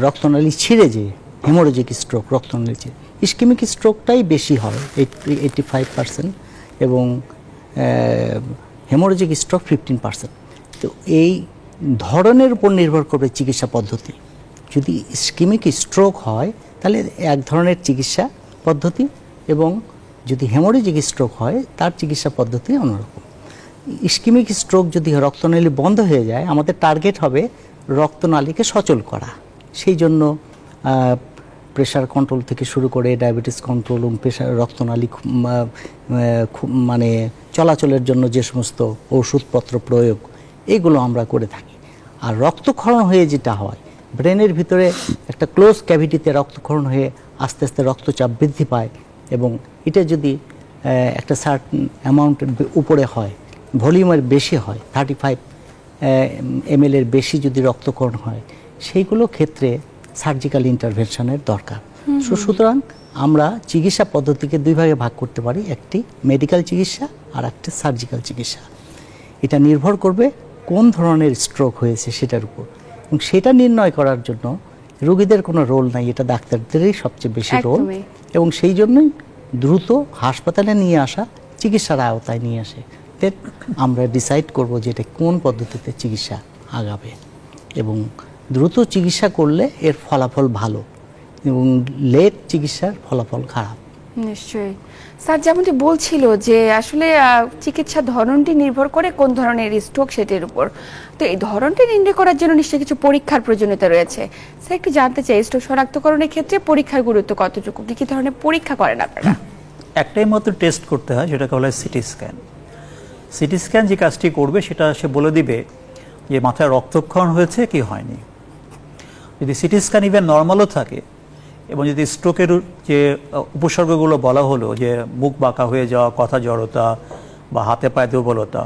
Speaker 3: রক্তনালী ছিঁড়ে যে হেমোরেজিক স্ট্রোক, রক্তনালী ছিঁড়ে। ইসকেমিক স্ট্রোকটাই বেশি হয় 85%, এবং হেমোরেজিক স্ট্রোক 15%। তো এই ধরনের উপর নির্ভর করবে চিকিৎসা পদ্ধতি। যদি ইসকেমিক স্ট্রোক হয় তাহলে এক ধরনের চিকিৎসা পদ্ধতি, এবং যদি হেমোরেজিক স্ট্রোক হয় তার চিকিৎসা পদ্ধতি অন্যরকম। ইসকেমিক স্ট্রোক যদি রক্তনালী বন্ধ হয়ে যায়, আমাদের টার্গেট হবে রক্তনালীকে সচল করা। সেই জন্য প্রেশার কন্ট্রোল থেকে শুরু করে ডায়াবেটিস কন্ট্রোল এবং রক্তনালী মানে চলাচলের জন্য যে সমস্ত ওষুধপত্র প্রয়োগ, এগুলো আমরা করে থাকি। আর রক্তক্ষরণ হয়ে যেটা হয়, ব্রেনের ভিতরে একটা ক্লোজ ক্যাভিটিতে রক্তক্ষরণ হয়ে আস্তে আস্তে রক্তচাপ বৃদ্ধি পায়, এবং এটা যদি একটা সার্টেন অ্যামাউন্টের উপরে হয়, ভলিউমের বেশি হয়, 35 ml এর বেশি যদি রক্তক্ষরণ হয়, সেইগুলো ক্ষেত্রে সার্জিক্যাল ইন্টারভেনশনের দরকার। সুতরাং আমরা চিকিৎসা পদ্ধতিকে দুই ভাগে ভাগ করতে পারি, একটি মেডিকেল চিকিৎসা আর একটি সার্জিক্যাল চিকিৎসা। এটা নির্ভর করবে কোন ধরনের স্ট্রোক হয়েছে সেটার উপর, এবং সেটা নির্ণয় করার জন্য রোগীদের কোনো রোল নাই, এটা ডাক্তারদেরই সবচেয়ে বেশি রোল, এবং সেই জন্যই দ্রুত হাসপাতালে নিয়ে আসা, চিকিৎসার আওতায় নিয়ে আসে। আমরা ডিসাইড করব যে এটা কোন পদ্ধতিতে চিকিৎসা আগাবে, এবং দ্রুত চিকিৎসা করলে এর ফলাফল ভালো এবং লেট চিকিৎসার ফলাফল খারাপ।
Speaker 1: নিশ্চয়ই স্যার যেমনটি বলছিল যে আসলে চিকিৎসা ধরনটি নির্ভর করে কোন ধরনের স্ট্রোক সেটির উপর, তো এই ধরনটি নির্ণয় করার জন্য নিশ্চয়ই কিছু পরীক্ষার প্রয়োজনীয়তা রয়েছে। স্যার একটু জানতে চাই স্ট্রোক শনাক্তকরণের ক্ষেত্রে পরীক্ষার গুরুত্ব কতটুকু, কি কি ধরনের পরীক্ষা করেন আপনারা?
Speaker 2: একটাই মাত্র টেস্ট করতে হয়, যেটাকে বলা হয় সিটি স্ক্যান। সিটি স্ক্যান যে কাজটি করবে সেটা সে বলে দিবে যে মাথায় রক্তক্ষরণ হয়েছে কি হয়নি। যদি সিটি স্ক্যান ইভেন নর্মালও থাকে এবং যদি স্ট্রোকের যে উপসর্গগুলো বলা হলো, যে মুখ বাঁকা হয়ে যাওয়া, কথা জড়তা বা হাতে পায়ে দুর্বলতা,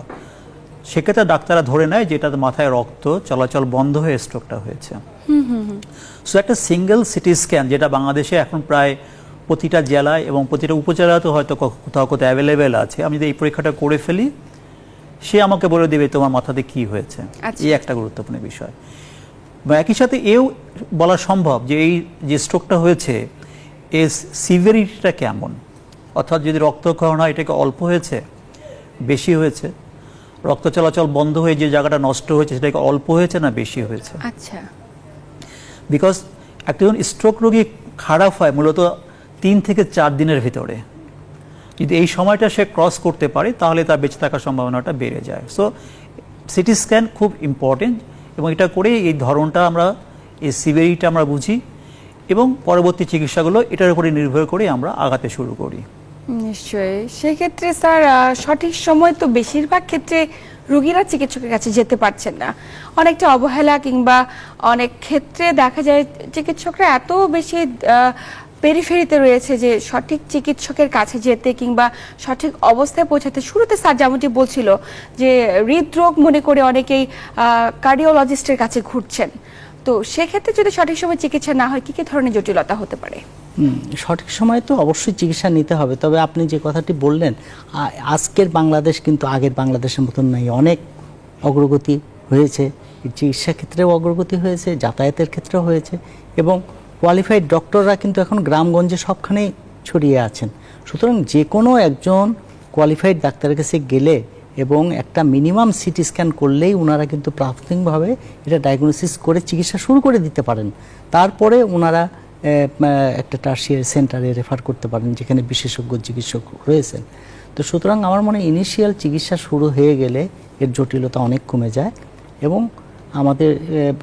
Speaker 2: সেক্ষেত্রে ডাক্তাররা ধরে নেয় যে এটাতে মাথায় রক্ত চলাচল বন্ধ হয়ে স্ট্রোকটা হয়েছে। সো একটা সিঙ্গেল সিটি স্ক্যান, যেটা বাংলাদেশে এখন প্রায় প্রতিটা জেলায় এবং প্রতিটা উপজেলাতেও হয়তো কোথাও কোথাও অ্যাভেলেবেল আছে, আমি যদি এই পরীক্ষাটা করে ফেলি সে আমাকে বলে দেবে তোমার মাথাতে কি হয়েছে। এই একটা গুরুত্বপূর্ণ বিষয়। বা একই সাথে এও বলা সম্ভব যে এই যে স্ট্রোকটা হয়েছে এর সিভিয়ারিটিটা কেমন, অর্থাৎ যদি রক্তক্ষরণ হয় এটাকে অল্প হয়েছে, বেশি হয়েছে, রক্ত চলাচল বন্ধ হয়ে যে জায়গাটা নষ্ট হয়েছে সেটাকে অল্প হয়েছে না বেশি হয়েছে।
Speaker 1: আচ্ছা,
Speaker 2: বিকজ একজন স্ট্রোক রোগী খারাপ হয় মূলত 3 থেকে 4 দিনের ভিতরে। যদি এই সময়টা সে ক্রস করতে পারে তাহলে তার বেঁচে থাকার সম্ভাবনাটা বেড়ে যায়। সো সিটি স্ক্যান খুব ইম্পর্টেন্ট এবং এটা করে এই ধরনটা আমরা, এই সিভিয়ারিটিটা আমরা বুঝি এবং পরবর্তী চিকিৎসাগুলো এটার উপরে নির্ভর করে আমরা আগাতে শুরু করি।
Speaker 1: নিশ্চয়ই। সেক্ষেত্রে স্যার সঠিক সময় তো বেশিরভাগ ক্ষেত্রে রোগীরা চিকিৎসকের কাছে যেতে পারছেন না, অনেকটা অবহেলা কিংবা অনেক ক্ষেত্রে দেখা যায় চিকিৎসকরা এত বেশি পেরিফেরিতে রয়েছে যে সঠিক চিকিৎসকের কাছে যেতে কিংবা সঠিক অবস্থায় পৌঁছাতে, শুরুতে স্যার যেমনটি বলছিল যে হৃদরোগ মনে করে অনেকেই কার্ডিওলজিস্টের কাছে ঘুরছেন, তো সেক্ষেত্রে যদি সঠিক সময় চিকিৎসা না হয় কি কি ধরনের জটিলতা হতে পারে?
Speaker 3: সঠিক সময়ে তো অবশ্যই চিকিৎসা নিতে হবে, তবে আপনি যে কথাটি বললেন আজকের বাংলাদেশ কিন্তু আগের বাংলাদেশের মতন নয়, অনেক অগ্রগতি হয়েছে, চিকিৎসা ক্ষেত্রেও অগ্রগতি হয়েছে, যাতায়াতের ক্ষেত্রেও হয়েছে এবং কোয়ালিফাইড ডক্টররা কিন্তু এখন গ্রামগঞ্জে সবখানেই ছড়িয়ে আছেন। সুতরাং যে কোনো একজন কোয়ালিফাইড ডাক্তারের কাছে গেলে এবং একটা মিনিমাম সিটি স্ক্যান করলেই ওনারা কিন্তু প্রাথমিকভাবে এটা ডায়াগনোসিস করে চিকিৎসা শুরু করে দিতে পারেন। তারপরে ওনারা একটা টার্সিয়ারি সেন্টারে রেফার করতে পারেন যেখানে বিশেষজ্ঞ চিকিৎসক রয়েছেন। তো সুতরাং আমার মনে হয় ইনিশিয়াল চিকিৎসা শুরু হয়ে গেলে এর জটিলতা অনেক কমে যায় এবং আমাদের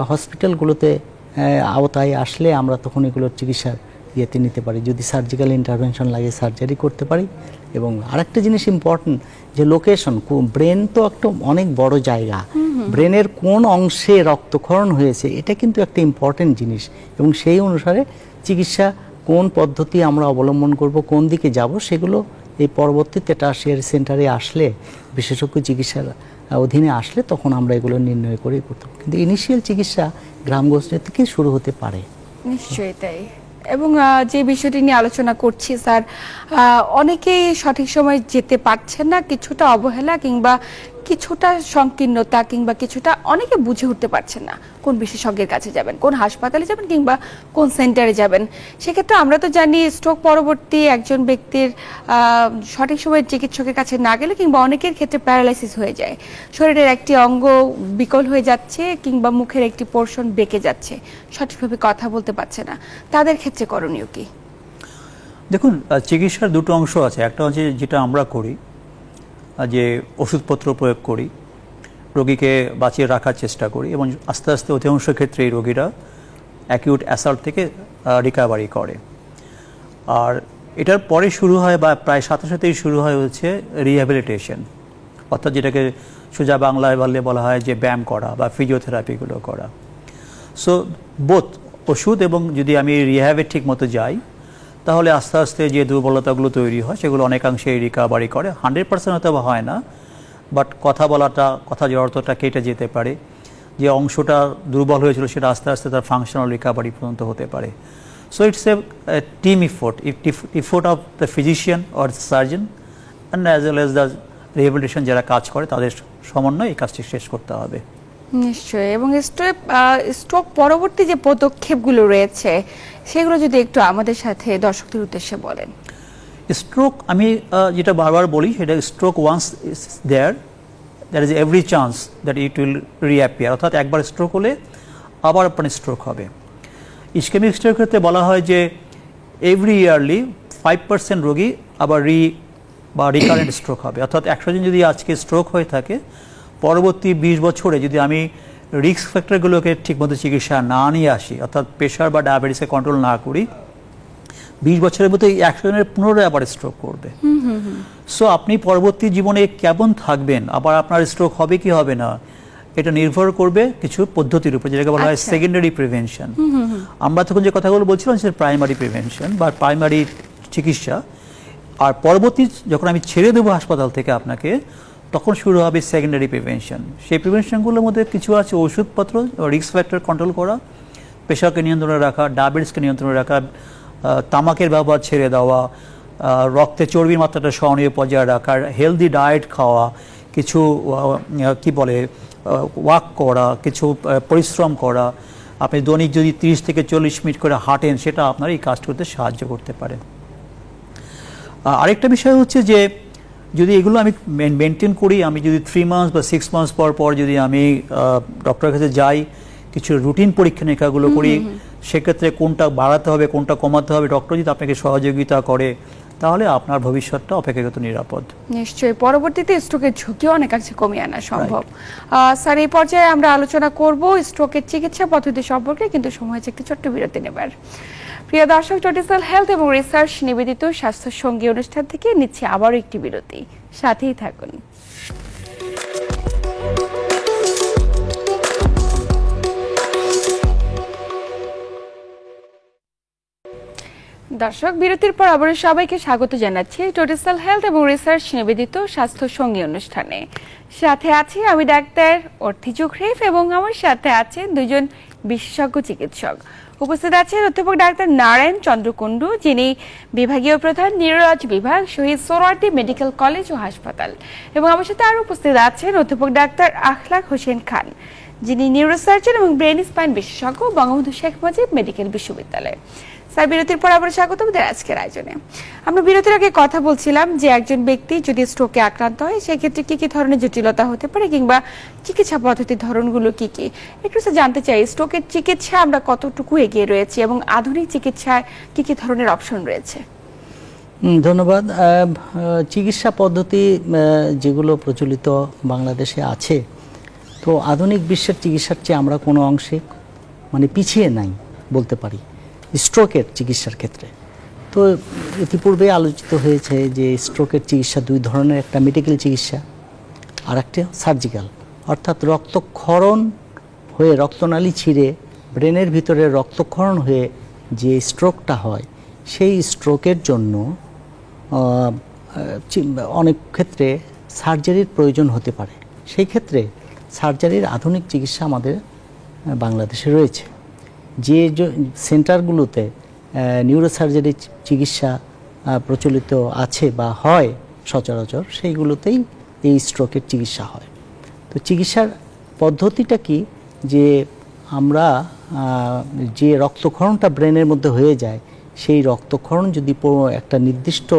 Speaker 3: হসপিটালগুলোতে আওতায় আসলে আমরা তখন এগুলোর চিকিৎসার ইয়েতে নিতে পারি, যদি সার্জিক্যাল ইন্টারভেনশন লাগে সার্জারি করতে পারি। এবং আরেকটা জিনিস ইম্পর্টেন্ট যে লোকেশন, ব্রেন তো একটা অনেক বড় জায়গা, ব্রেনের কোন অংশে রক্তক্ষরণ হয়েছে এটা কিন্তু একটা ইম্পর্টেন্ট জিনিস এবং সেই অনুসারে চিকিৎসা কোন পদ্ধতি আমরা অবলম্বন করব, কোন দিকে যাব, সেগুলো এই পরবর্তীতে টার্সিয়ারি সেন্টারে আসলে, বিশেষজ্ঞ চিকিৎসার অধীনে আসলে তখন আমরা এগুলো নির্ণয় করে করতে পারি। কিন্তু ইনিশিয়াল চিকিৎসা গ্রামগঞ্জ থেকে শুরু হতে পারে।
Speaker 1: নিশ্চয়ই তাই। এবং যে বিষয়টি নিয়ে আলোচনা করছি স্যার, অনেকেই সঠিক সময় যেতে পারছেন না, কিছুটা অবহেলা কিংবা কিছুটা সংকীর্ণতা কিংবা কিছুটা অনেকে বুঝে উঠতে পারছেন না কোন বিশেষজ্ঞের কাছে যাবেন, কোন হাসপাতালে যাবেন কিংবা কোন সেন্টারে যাবেন। সেক্ষেত্রে আমরা তো জানি স্ট্রোক পরবর্তী একজন ব্যক্তির সঠিক সময়ে চিকিৎসকের কাছে না গেলে কিংবা অনেকের ক্ষেত্রে প্যারালাইসিস হয়ে যায়, শরীরের একটি অঙ্গ বিকল হয়ে যাচ্ছে কিংবা মুখের একটি পোর্শন বেঁকে যাচ্ছে, সঠিকভাবে কথা বলতে পারছে না, তাদের ক্ষেত্রে করণীয় কি?
Speaker 2: দেখুন, চিকিৎসার দুটো অংশ আছে। একটা হচ্ছে যেটা আমরা করি, যে ওষুধপত্র প্রয়োগ করি, রোগীকে বাঁচিয়ে রাখার চেষ্টা করি এবং আস্তে আস্তে অধিকাংশ ক্ষেত্রে এই রোগীরা অ্যাকিউট অ্যাসাল্ট থেকে রিকভারি করে। আর এটার পরে শুরু হয় বা প্রায় সাথে সাথেই শুরু হয় হচ্ছে রিহ্যাবিলিটেশন, অর্থাৎ যেটাকে সোজা বাংলায় বলা হয় যে ব্যায়াম করা বা ফিজিওথেরাপিগুলো করা। সো বোথ ওষুধ এবং যদি আমি রিহ্যাবে ঠিক মতো যাই তাহলে আস্তে আস্তে যে দুর্বলতাগুলো তৈরি হয় সেগুলো অনেকাংশেই রিকভারি করে। 100% হয়তো হয় না, বাট কথা বলাটা, কথা জড়তাটা কেটে যেতে পারে, যে অংশটা দুর্বল হয়েছিল সেটা আস্তে আস্তে তার ফাংশনাল রিকভারি পর্যন্ত হতে পারে। So it's a team effort of the physician or surgeon and as well as the rehabilitation যারা কাজ করে তাদের সমন্বয়ে এই কাজটি শেষ করতে হবে।
Speaker 1: নিশ্চয়ই। এবং স্ট্রোক পরবর্তী যে পদক্ষেপগুলো রয়েছে সেগুলো যদি একটু আমাদের সাথে দর্শকদের উদ্দেশ্যে বলেন।
Speaker 2: স্ট্রোক আমি যেটা বারবার বলি সেটা, stroke once is there is every chance that it will reappear, অর্থাৎ একবার স্ট্রোক হলে আবার আপনার স্ট্রোক হবে। ইসকেমিক স্ট্রোকের ক্ষেত্রে বলা হয় যে এভরি ইয়ারলি 5% রোগী আবার রিকারেন্ট স্ট্রোক হবে, অর্থাৎ 100 জন যদি আজকে স্ট্রোক হয়ে থাকে, পরবর্তী 20 বছরে যদি আমি রিস্ক ফ্যাক্টরগুলোকে ঠিকমতো চিকিৎসা না নিয়ে আসি, অর্থাৎ প্রেশার বা ডায়াবেটিসকে কন্ট্রোল না করি, 20 বছরের মধ্যে 100 জনের পুনরায় আবার স্ট্রোক করবে। সো আপনি পরবর্তী জীবনে কেমন থাকবেন, আবার আপনার স্ট্রোক হবে কি হবে না, এটা নির্ভর করবে কিছু পদ্ধতির উপর, যেটাকে বলা হয় সেকেন্ডারি প্রিভেনশন। আমরা তখন যে কথাগুলো বলছিলাম সেটা প্রাইমারি প্রিভেনশন বা প্রাইমারি চিকিৎসা, আর পরবর্তী যখন আমি ছেড়ে দেবো হাসপাতাল থেকে আপনাকে, তখন শুরু হবে সেকেন্ডারি প্রিভেনশন। সেই প্রিভেনশনগুলোর মধ্যে কিছু আছে ওষুধপত্র, রিস্ক ফ্যাক্টর কন্ট্রোল করা, প্রেশারকে নিয়ন্ত্রণে রাখা, ডায়াবেটিসকে নিয়ন্ত্রণে রাখা, তামাকের ব্যবহার ছেড়ে দেওয়া, রক্তে চর্বির মাত্রাটা সহনীয় পর্যায়ে রাখা, হেলদি ডায়েট খাওয়া, কিছু কি বলে ওয়াক করা, কিছু পরিশ্রম করা। আপনি দৈনিক যদি 30 থেকে 40 মিনিট করে হাঁটেন, সেটা আপনার এই কাজ করতে সাহায্য করতে পারে। আরেকটা বিষয় হচ্ছে যে যদি এগুলো আমি মেনটেন করি, আমি যদি 3 মান্থস বা 6 মান্থস পর পর যদি আমি ডক্টরের কাছে যাই, কিছু রুটিন পরীক্ষা নিরীক্ষাগুলো করি, সেক্ষেত্রে কোনটা বাড়াতে হবে কোনটা কমাতে হবে, ডক্টর যদি আপনাকে সহযোগিতা করে, তাহলে আপনার ভবিষ্যৎটা অপেক্ষাকৃত নিরাপদ।
Speaker 1: নিশ্চয়ই পরবর্তীতে স্ট্রোকের ঝুঁকি অনেকাংশে কমিয়ে আনা সম্ভব। স্যার, এই পর্যায়ে আমরা আলোচনা করব স্ট্রোকের চিকিৎসা পদ্ধতি সম্পর্কে, কিন্তু সময় হচ্ছে একটি ছোট্ট বিরতি নেবার। প্রিয় দর্শক, টোটিসাল হেলথ এবং রিসার্চ নিবেদিত স্বাস্থ্য সঙ্গী অনুষ্ঠান থেকে নিচ্ছে আবারও একটি বিরতি, সাথেই থাকুন। দর্শক, বিরতির পর আবারও সবাইকে স্বাগত জানাচ্ছি টোটিসাল হেলথ এবং রিসার্চ নিবেদিত স্বাস্থ্য সঙ্গী অনুষ্ঠানে। সাথে আছি আমি ডাক্তার অর্থি জোখরিফ এবং আমার সাথে আছেন দুজন বিশেষজ্ঞ চিকিৎসক। উপস্থিত আছেন অধ্যাপক ডাক্তার নারায়ণ চন্দ্র কুণ্ডু, যিনি বিভাগীয় প্রধান নিউরোলজি বিভাগ, শহীদ সোহরাওয়ার্দী মেডিকেল কলেজ ও হাসপাতাল, এবং আমার সাথে আরও উপস্থিত আছেন অধ্যাপক ডাক্তার আখলাক হোসেন খান, যিনি নিউরোসার্জন এবং ব্রেন স্পাইন বিশেষজ্ঞ, বঙ্গবন্ধু শেখ মুজিব মেডিকেল বিশ্ববিদ্যালয়। স্যার, বিরতির পর আবার স্বাগত আমাদের আজকের আয়োজনে। আমরা বিরতির আগে কথা বলছিলাম যে একজন ব্যক্তি যদি স্ট্রোকে আক্রান্ত হয়, সেক্ষেত্রে কি কি ধরনের জটিলতা হতে পারে কিংবা চিকিৎসা পদ্ধতির ধরনগুলো কি কি। একটু জানতে চাই, স্ট্রোকের চিকিৎসা আমরা কতটুকু এগিয়ে রয়েছি এবং আধুনিক চিকিৎসায় কি কি ধরনের অপশন রয়েছে?
Speaker 3: ধন্যবাদ। চিকিৎসা পদ্ধতি যেগুলো প্রচলিত বাংলাদেশে আছে, তো আধুনিক বিশ্বের চিকিৎসার চেয়ে আমরা কোনো অংশে পিছিয়ে নাই বলতে পারি স্ট্রোকের চিকিৎসার ক্ষেত্রে। তো ইতিপূর্বে আলোচিত হয়েছে যে স্ট্রোকের চিকিৎসা দুই ধরনের, একটা মেডিকেল চিকিৎসা আর একটা সার্জিক্যাল, অর্থাৎ রক্তক্ষরণ হয়ে রক্তনালী ছিঁড়ে ব্রেনের ভিতরে রক্তক্ষরণ হয়ে যে স্ট্রোকটা হয়, সেই স্ট্রোকের জন্য অনেক ক্ষেত্রে সার্জারির প্রয়োজন হতে পারে। সেই ক্ষেত্রে সার্জারির আধুনিক চিকিৎসা আমাদের বাংলাদেশে রয়েছে। যে সেন্টারগুলোতে নিউরোসার্জারি চিকিৎসা প্রচলিত আছে বা হয় সচরাচর, সেইগুলোতেই এই স্ট্রোকের চিকিৎসা হয়। তো চিকিৎসার পদ্ধতিটা কি, যে আমরা যে রক্তক্ষরণটা ব্রেনের মধ্যে হয়ে যায়, সেই রক্তক্ষরণ যদি একটা নির্দিষ্ট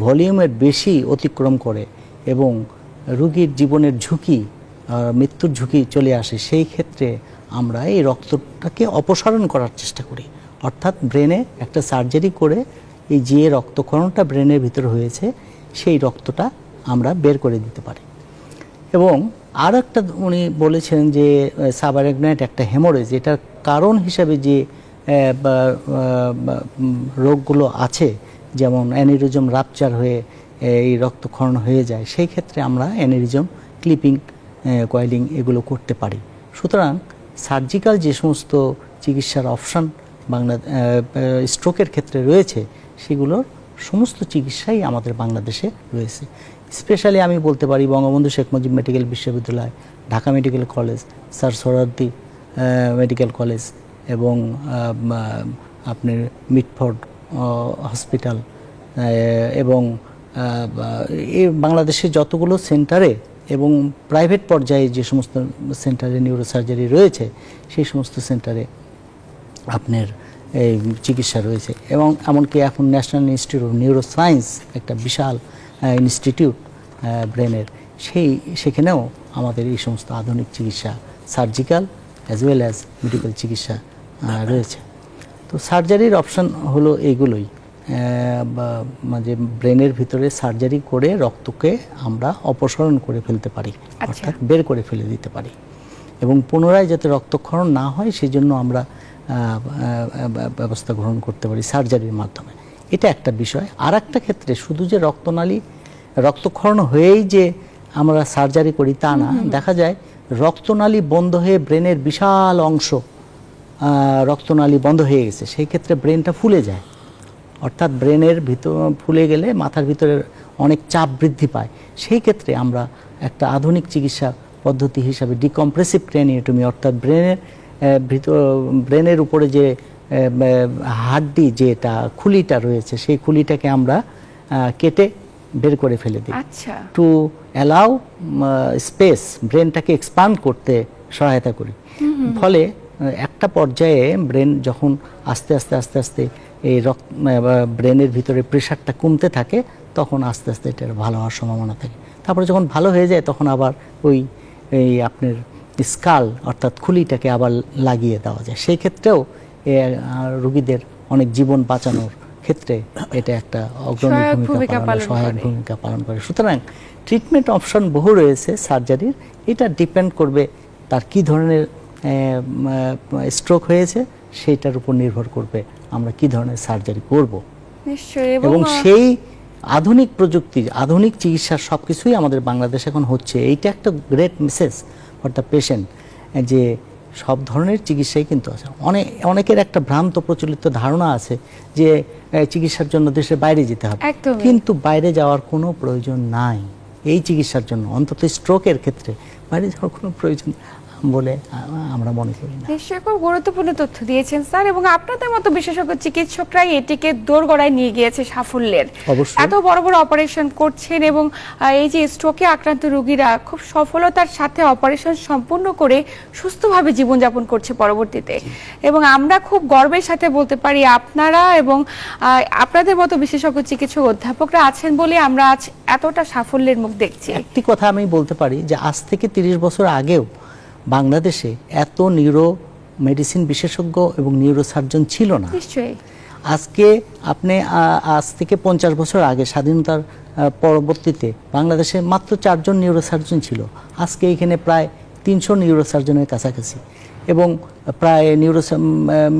Speaker 3: ভলিউমের বেশি অতিক্রম করে এবং রোগীর জীবনের ঝুঁকি, মৃত্যুর ঝুঁকি চলে আসে, সেই ক্ষেত্রে আমরা এই রক্তটাকে অপসারণ করার চেষ্টা করি। অর্থাৎ ব্রেনে একটা সার্জারি করে এই যে রক্তক্ষরণটা ব্রেনের ভিতরে হয়েছে, সেই রক্তটা আমরা বের করে দিতে পারি। এবং আর একটা উনি বলেছেন যে সাবারেগনাইট একটা হেমোরেজ, এটার কারণ হিসাবে যে রোগগুলো আছে, যেমন অ্যানিউরিজম রাপচার হয়ে এই রক্তক্ষরণ হয়ে যায়, সেই ক্ষেত্রে আমরা অ্যানিউরিজম ক্লিপিং, কয়েলিং এগুলো করতে পারি। সুতরাং সার্জিক্যাল যে সমস্ত চিকিৎসার অপশান স্ট্রোকের ক্ষেত্রে রয়েছে, সেগুলোর সমস্ত চিকিৎসাই আমাদের বাংলাদেশে রয়েছে। স্পেশালি আমি বলতে পারি বঙ্গবন্ধু শেখ মুজিব মেডিকেল বিশ্ববিদ্যালয়, Dhaka medical college, sir Suhrawardy medical college এবং আপনার মিটফোর্ড হসপিটাল এবং এই বাংলাদেশে যতগুলো সেন্টারে এবং প্রাইভেট পর্যায়ে যে সমস্ত সেন্টারে নিউরোসার্জারি রয়েছে, সেই সমস্ত সেন্টারে আপনার এই চিকিৎসা রয়েছে। এবং এমনকি এখন ন্যাশনাল ইনস্টিটিউট অফ নিউরোসায়েন্স, একটা বিশাল ইনস্টিটিউট ব্রেনের, সেখানেও আমাদের এই সমস্ত আধুনিক চিকিৎসা surgical as well as medical চিকিৎসা রয়েছে। তো সার্জারির অপশন হলো এইগুলোই, যে ব্রেনের ভিতরে সার্জারি করে রক্তকে আমরা অপসারণ করে ফেলতে পারি, অর্থাৎ বের করে ফেলে দিতে পারি, এবং পুনরায় যাতে রক্তক্ষরণ না হয় সেই জন্য আমরা ব্যবস্থা গ্রহণ করতে পারি সার্জারির মাধ্যমে। এটা একটা বিষয়। আর একটা ক্ষেত্রে শুধু যে রক্তক্ষরণ হয়েই যে আমরা সার্জারি করি তা না, দেখা যায় রক্তনালী বন্ধ হয়ে ব্রেনের বিশাল অংশ রক্তনালী বন্ধ হয়ে গেছে, সেই ক্ষেত্রে ব্রেনটা ফুলে যায়, অর্থাৎ ব্রেনের ভিতর ফুলে গেলে মাথার ভিতরে অনেক চাপ বৃদ্ধি পায়। সেই ক্ষেত্রে আমরা একটা আধুনিক চিকিৎসা পদ্ধতি হিসাবে ডিকম্প্রেসিভ ক্র্যানিওটমি, অর্থাৎ ব্রেনের উপরে যে হাড্ডি যেটা খুলিটা রয়েছে সেই খুলিটাকে আমরা কেটে বের করে ফেলে দিই, টু অ্যালাউ স্পেস, ব্রেনটাকে এক্সপান্ড করতে সহায়তা করি। ফলে একটা পর্যায়ে ব্রেন যখন আস্তে আস্তে এই ব্রেনের ভিতরে প্রেশারটা কমতে থাকে, তখন আস্তে আস্তে এটার ভালো হওয়ার সম্ভাবনা থাকে। তারপরে যখন ভালো হয়ে যায় তখন আবার এই আপনার স্কাল অর্থাৎ খুলিটাকে আবার লাগিয়ে দেওয়া যায়। সেই ক্ষেত্রেও রোগীদের অনেক জীবন বাঁচানোর ক্ষেত্রে এটা একটা অগ্রণী সহায়ক ভূমিকা পালন করে। সুতরাং ট্রিটমেন্ট অপশন বহু রয়েছে সার্জারির, এটা ডিপেন্ড করবে তার কি ধরনের স্ট্রোক হয়েছে সেইটার উপর নির্ভর করবে আমরা কি ধরনের সার্জারি করব। এবং সেই আধুনিক প্রযুক্তি, আধুনিক চিকিৎসার সবকিছুই আমাদের বাংলাদেশে এখন হচ্ছে। এইটা একটা great message for the patient, যে সব ধরনের চিকিৎসাই কিন্তু আছে। অনেকের একটা ভ্রান্ত প্রচলিত ধারণা আছে যে চিকিৎসার জন্য দেশের বাইরে যেতে হবে, কিন্তু বাইরে যাওয়ার কোনো প্রয়োজন নাই এই চিকিৎসার জন্য, অন্তত স্ট্রোকের ক্ষেত্রে বাইরে যাওয়ার কোনো প্রয়োজন বলে আমরা মনে করি না।
Speaker 1: নিশ্চয়ই খুব গুরুত্বপূর্ণ তথ্য দিয়েছেন স্যার, এবং আপনাদের মতো বিশেষজ্ঞ চিকিৎসকরাই এটিকে দোরগোড়ায় নিয়ে গিয়েছে সাফল্যের। এত বড় বড় অপারেশন করছেন এবং এই যে স্ট্রোকে আক্রান্ত রোগীরা খুব সফলতার সাথে অপারেশন সম্পূর্ণ করে সুস্থভাবে জীবনযাপন করছে পরবর্তীতে, এবং আমরা খুব গর্বের সাথে বলতে পারি আপনারা এবং আপনাদের মতো বিশেষজ্ঞ চিকিৎসক অধ্যাপকরা আছেন বলে আমরা আজ এতটা সাফল্যের মুখ দেখছি।
Speaker 3: একটি কথা আমি বলতে পারি যে আজ থেকে 30 বছর আগেও বাংলাদেশে এত নিউরো মেডিসিন বিশেষজ্ঞ এবং নিউরোসার্জন ছিল না। আজকে আপনি আজ থেকে 50 বছর আগে স্বাধীনতার পরবর্তীতে বাংলাদেশে মাত্র 4 জন নিউরোসার্জন ছিল, আজকে এখানে প্রায় 300 নিউরোসার্জনের কাছাকাছি, এবং প্রায়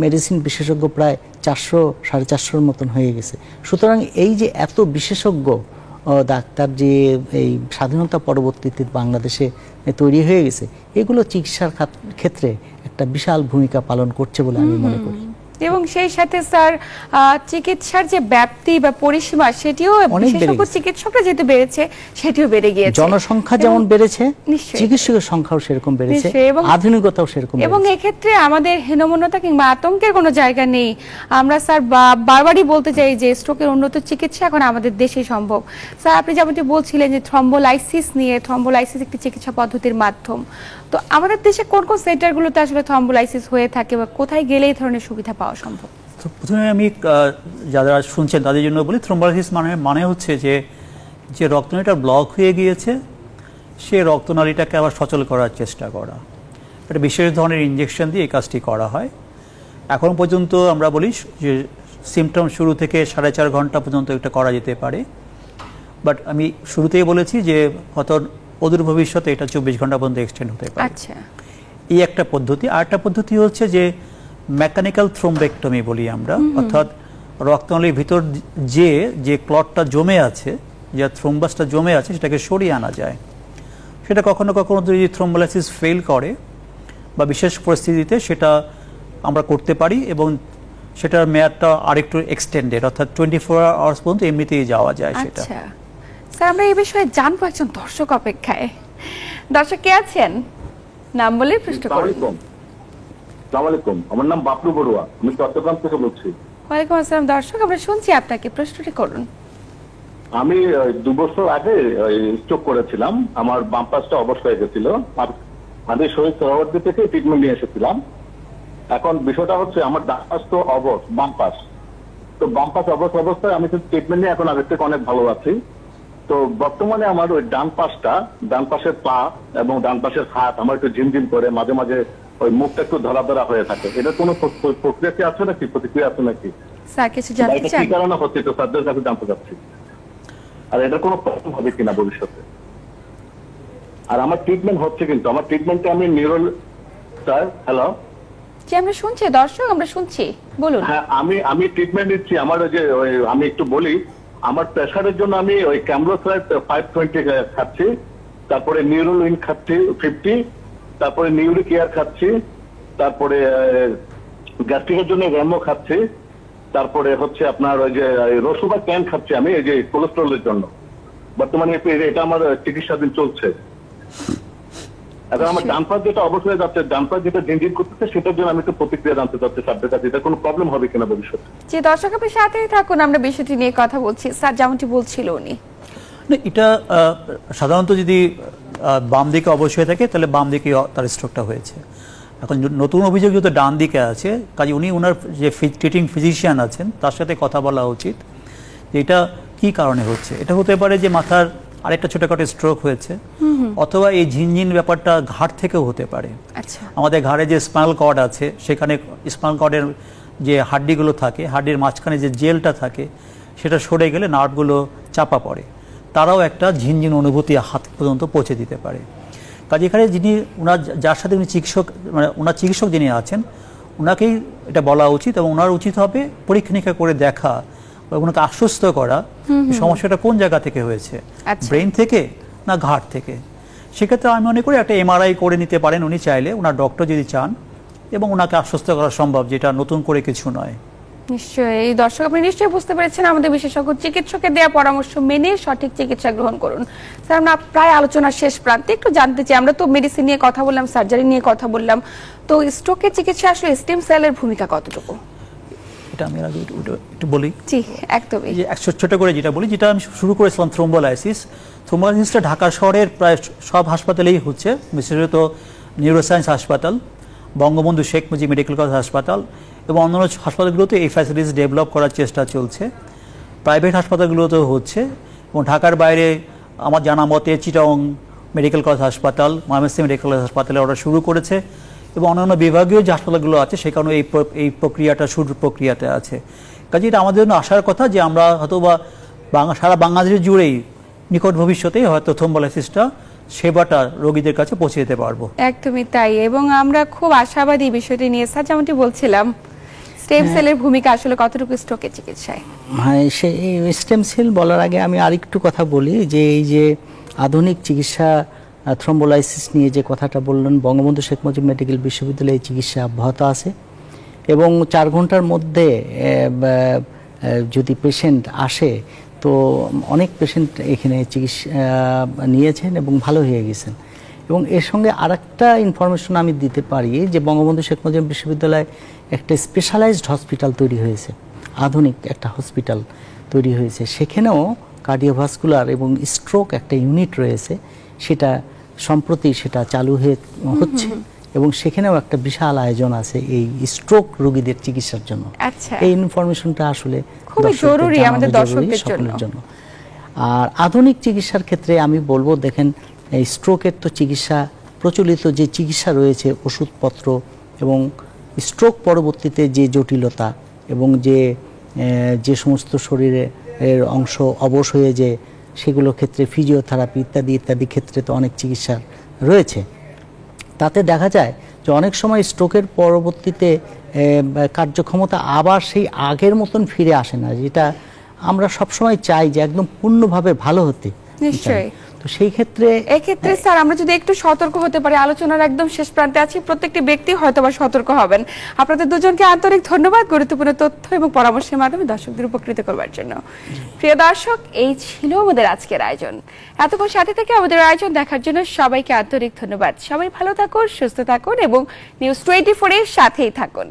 Speaker 3: মেডিসিন বিশেষজ্ঞ প্রায় 400-450 মতন হয়ে গেছে। সুতরাং এই যে এত বিশেষজ্ঞ ডাক্তার যে এই স্বাধীনতা পরবর্তীতে বাংলাদেশে তৈরি হয়ে গেছে, এগুলো চিকিৎসার ক্ষেত্রে একটা বিশাল ভূমিকা পালন করছে বলে আমি মনে করি।
Speaker 1: এবং সেই সাথে স্যার চিকিৎসার যে ব্যাপ্তি বা পরিসীমা সেটিও বিশেষজ্ঞ চিকিৎসকরা যেহেতু বেড়েছে সেটিও বেড়ে গিয়েছে,
Speaker 3: জনসংখ্যা যেমন বেড়েছে চিকিৎসকের সংখ্যাও সেরকম বেড়েছে, আধুনিকতাও সেরকম।
Speaker 1: এবং এক্ষেত্রে আমাদের হীনমন্যতা কিংবা আতঙ্কের কোনো জায়গা নেই। আমরা স্যার বারবারই বলতে চাই যে স্ট্রোকের উন্নত চিকিৎসা এখন আমাদের দেশে সম্ভব। স্যার আপনি যেমনটি বলছিলেন যে থ্রম্বোলাইসিস নিয়ে, থ্রম্বোলাইসিস একটি চিকিৎসা পদ্ধতির মাধ্যম, তো আমাদের দেশে কোন কোন সেন্টারগুলোতে আসলে থ্রম্বোলাইসিস হয়ে থাকে বা কোথায় গেলে এই ধরনের সুবিধা পাওয়া সম্ভব?
Speaker 2: প্রথমে আমি যারা শুনছেন তাদের জন্য বলি, থ্রম্বোলাইসিস মানে হচ্ছে যে রক্তনালীটা ব্লক হয়ে গিয়েছে সে রক্তনালীটাকে আবার সচল করার চেষ্টা করা। একটা বিশেষ ধরনের ইনজেকশন দিয়ে এই কাজটি করা হয়। এখন পর্যন্ত আমরা বলি যে সিমটম শুরু থেকে 4.5 ঘন্টা পর্যন্ত এটা করা যেতে পারে, বাট আমি শুরুতেই বলেছি যে হয়তো অদূর ভবিষ্যতে এটা 24 ঘন্টা পর্যন্ত এক্সটেন্ড হতে পারে। এই একটা পদ্ধতি। আর একটা পদ্ধতি হচ্ছে যে মেকানিক্যাল থ্রোম্বেক্টমি বলি আমরা, অর্থাৎ রক্তনালীর ভিতর যে ক্লটটা জমে আছে, যে থ্রোম্বাসটা জমে আছে সেটাকে সরিয়ে আনা যায়। সেটা কখনো কখনো যদি থ্রোম্বোলাইসিস ফেল করে বা বিশেষ পরিস্থিতিতে সেটা আমরা করতে পারি, এবং সেটার মেয়াদটা আরেকটু এক্সটেন্ডেড, অর্থাৎ 24 আওয়ার্স পর্যন্ত এমনিতেই যাওয়া যায় সেটা।
Speaker 1: স্যার আমরা এই বিষয়ে জানবো একজন দর্শক অপেক্ষায়। দর্শক কে আছেন? নাম বলে প্রশ্ন করুন।
Speaker 4: আসসালামু আলাইকুম, আমার নাম বাপলু বড়ুয়া, আমি চট্টগ্রাম থেকে বলছি।
Speaker 1: ওয়ালাইকুম আসসালাম। দর্শক আমরা শুনছি আপনাকে, প্রশ্নটি করুন।
Speaker 4: আমি 2 বছর আগে স্ট্রোক করেছিলাম, আমার বাম পাশটা অবশ হয়ে গেছিল, আর আমি শহীদ সোহরাওয়ার্দী থেকে ট্রিটমেন্ট নিয়ে এসেছিলাম। এখন বিষয়টা হচ্ছে আমার ডান পাশ তো অবশ, বাম পাশ তো বাম পাশ অবশ অবস্থায় আমি ট্রিটমেন্ট নিয়ে এখন আগের থেকে অনেক ভালো আছি। তো বর্তমানে আমার ওই ডান পাশের পা এবং ডান পাশের হাত আমার একটু ঝিমঝিম করে, মাঝে মাঝে ওই মুখটা একটু ধরা ধরা হয়ে থাকে, এটা কোনো প্রক্রিয়া কি আছে নাকি, প্রতিক্রিয়া আছে নাকি,
Speaker 1: স্যার কিছু জানতে
Speaker 4: এটা
Speaker 1: চান?
Speaker 4: কি কারণে হচ্ছে তো স্যারদের কাছে জানতে চাচ্ছি, আর এটা কোনো প্রবলেম হবে কিনা ভবিষ্যতে। আর আমার ট্রিটমেন্ট হচ্ছে, কিন্তু আমার ট্রিটমেন্টে আমি নিউরোল, স্যার হ্যালো,
Speaker 1: জি আমরা শুনছি দর্শক, আমরা শুনছি, বলুন।
Speaker 4: হ্যাঁ আমি ট্রিটমেন্ট নিচ্ছি। আমার ওই যে আমি একটু বলি, আমার প্রেশারের জন্য আমি ওই ক্যামরোসাইট 520 খাচ্ছি, তারপরে নিউরোলিন খাচ্ছি 50, তারপরে নিউরিক এয়ার খাচ্ছি, তারপরে গ্যাস্ট্রিকের জন্য র্যামো খাচ্ছি, তারপরে হচ্ছে আপনার ওই যে রসুবা ক্যান খাচ্ছি আমি এই যে কোলেস্ট্রলের জন্য। বর্তমানে এটা আমার চিকিৎসাধীন চলছে। এখন আমার ডান পাশ যেটা অবশ হয়ে যাচ্ছে, ডান পাশ যেটা ঝিনঝিন করতেছে, সেটার জন্য আমি একটু প্রতিক্রিয়া জানতে চাচ্ছি স্যারদের কাছে, এটা কোনো প্রবলেম হবে কিনা ভবিষ্যতে।
Speaker 1: যে দর্শক আপনি সাথেই থাকুন, আমরা বিষয়টি নিয়ে কথা বলছি। স্যার যেমনটি বলছিল উনি,
Speaker 2: না, এটা সাধারণত যদি বাম দিকে অবশ্যই হয়ে থাকে তাহলে বাম দিকে তার স্ট্রোকটা হয়েছে। এখন নতুন অভিযোগ যেহেতু ডান দিকে আছে, কাজে উনি ওনার যে ট্রিটিং ফিজিশিয়ান আছেন তার সাথে কথা বলা উচিত যে এটা কি কারণে হচ্ছে। এটা হতে পারে যে মাথার আরেকটা ছোটখাটো স্ট্রোক হয়েছে, অথবা এই ঝিনঝিন ব্যাপারটা ঘাড় থেকেও হতে পারে।
Speaker 1: আচ্ছা,
Speaker 2: আমাদের ঘাড়ে যে স্পাইনাল কর্ড আছে, সেখানে স্পাইনাল কর্ডের যে হাড্ডিগুলো থাকে, হাড্ডির মাঝখানে যে জেলটা থাকে, সেটা সরে গেলে নার্ভগুলো চাপা পড়ে, তারাও একটা ঝিনঝিন অনুভূতি হাত পর্যন্ত পৌঁছে দিতে পারে। কাজে এখানে যিনি ওনার যার সাথে উনি চিকিৎসক, মানে ওনার চিকিৎসক যিনি আছেন, ওনাকেই এটা বলা উচিত, এবং ওনার উচিত হবে পরীক্ষা নিরীক্ষা করে দেখা বা ওনাকে আশ্বস্ত করা সমস্যাটা কোন জায়গা থেকে হয়েছে,
Speaker 1: আচ্ছা।
Speaker 2: ব্রেন থেকে না ঘাড় থেকে। সেক্ষেত্রে আমি মনে করি একটা এমআরআই করে নিতে পারেন উনি চাইলে, ওনার ডক্টর যদি চান, এবং ওনাকে আশ্বস্ত করা সম্ভব যেটা নতুন করে কিছু নয়।
Speaker 1: নিশ্চয়ই। এই দর্শক আপনি নিশ্চয়ই বুঝতে পেরেছেন, আমাদের বিশেষজ্ঞ চিকিৎসকের দেওয়া পরামর্শ মেনে সঠিক চিকিৎসা গ্রহণ করুন। স্যার আমরা প্রায় আলোচনার শেষ প্রান্তে, একটু জানতে চাই, আমরা তো মেডিসিন নিয়ে কথা বললাম, সার্জারি নিয়ে কথা বললাম, তো স্ট্রোকের চিকিৎসা আসলে স্টেম সেলের ভূমিকা কতটুকু?
Speaker 2: এটা আমি আগে একটু বলি।
Speaker 1: জি একদমই।
Speaker 2: এই যে ছোট করে যেটা বলি, যেটা আমি শুরু করেছিলাম থ্রোম্বোলাইসিস। থ্রোম্বোলাইসিসটা ঢাকা শহরের প্রায় সব হাসপাতালেই হচ্ছে, বিশেষত নিউরোসায়েন্স হাসপাতাল, বঙ্গবন্ধু শেখ মুজিব মেডিকেল কলেজ হাসপাতাল এবং অন্যান্য হাসপাতালগুলোতে এই ফ্যাসিলিটিস ডেভেলপ করার চেষ্টা চলছে। প্রাইভেট হাসপাতালগুলোতেও হচ্ছে, এবং ঢাকার বাইরে আমার জানা মতে চিটাগং মেডিকেল কলেজ হাসপাতাল, ময়মনসিংহ মেডিকেল কলেজ হাসপাতালে ওরা শুরু করেছে, এবং অন্যান্য বিভাগীয় যে হাসপাতালগুলো আছে সেখানেও এই প্রক্রিয়াটা শুরুর প্রক্রিয়াতে আছে। কাজে এটা আমাদের জন্য আসার কথা যে আমরা হয়তো বা সারা বাংলাদেশ জুড়েই নিকট ভবিষ্যতেই হয়তো থ্রোম্বোলাইসিসটা সেবাটা রোগীদের কাছে পৌঁছে দিতে পারবো।
Speaker 1: একদমই তাই, এবং আমরা খুব আশাবাদী বিষয়টি নিয়ে। স্যার যেমনটি বলছিলাম, স্টেম সেলের ভূমিকা আসলে কতটুকু স্ট্রোকের চিকিৎসায়?
Speaker 3: হ্যাঁ, সেই স্টেম সেল বলার আগে আমি আরেকটু কথা বলি যে এই যে আধুনিক চিকিৎসা থ্রোম্বোলাইসিস নিয়ে যে কথাটা বললেন, বঙ্গবন্ধু শেখ মুজিব মেডিকেল বিশ্ববিদ্যালয়ে চিকিৎসা অব্যাহত আছে, এবং 4 ঘন্টার মধ্যে যদি পেশেন্ট আসে, তো অনেক পেশেন্ট এখানে চিকিৎসা নিয়েছেন এবং ভালো হয়ে গেছেন। এবং এর সঙ্গে আরেকটা ইনফরমেশন আমি দিতে পারি যে বঙ্গবন্ধু শেখ মুজিব বিশ্ববিদ্যালয়ে একটা স্পেশালাইজড হসপিটাল তৈরি হয়েছে, আধুনিক একটা হসপিটাল তৈরি হয়েছে। সেখানেও কার্ডিওভাস্কুলার এবং স্ট্রোক একটা ইউনিট রয়েছে, সেটা সম্প্রতি সেটা চালু হচ্ছে, এবং সেখানেও একটা বিশাল আয়োজন আছে এই স্ট্রোক রোগীদের চিকিৎসার জন্য।
Speaker 1: আচ্ছা,
Speaker 3: এই ইনফরমেশনটা আসলে
Speaker 1: খুবই জরুরি আমাদের দর্শকদের জন্য।
Speaker 3: আর আধুনিক চিকিৎসার ক্ষেত্রে আমি বলবো, দেখেন এই স্ট্রোকের তো চিকিৎসা, প্রচলিত যে চিকিৎসা রয়েছে ওষুধপত্র, এবং স্ট্রোক পরবর্তীতে যে জটিলতা এবং যে সমস্ত শরীরের অংশ অবশ হয়ে যে সেগুলোর ক্ষেত্রে ফিজিওথেরাপি ইত্যাদি ক্ষেত্রে তো অনেক চিকিৎসা রয়েছে। তাতে দেখা যায় যে অনেক সময় স্ট্রোকের পরবর্তীতে কার্যক্ষমতা আবার সেই আগের মতন ফিরে আসে না, যেটা আমরা সবসময় চাই যে একদম পূর্ণভাবে ভালো হতে।
Speaker 1: নিশ্চয়ই।
Speaker 3: তো সেই ক্ষেত্রে
Speaker 1: এক্ষেত্রে স্যার আমরা যদি একটু সতর্ক হতে পারি, আলোচনার একদম শেষ প্রান্তে আছি, প্রত্যেকটি ব্যক্তি হয়তোবা সতর্ক হবেন। আপনাদের দুজনকে আন্তরিক ধন্যবাদ গুরুত্বপূর্ণ তথ্য এবং পরামর্শের মাধ্যমে দর্শকদের উপকৃত করবার জন্য। প্রিয় দর্শক, এই ছিল আমাদের আজকের আয়োজন। এতক্ষণ সাথে থেকে আমাদের আয়োজন দেখার জন্য সবাইকে আন্তরিক ধন্যবাদ। সবাই ভালো থাকুন, সুস্থ থাকুন এবং নিউজ 24 এর সাথেই থাকুন।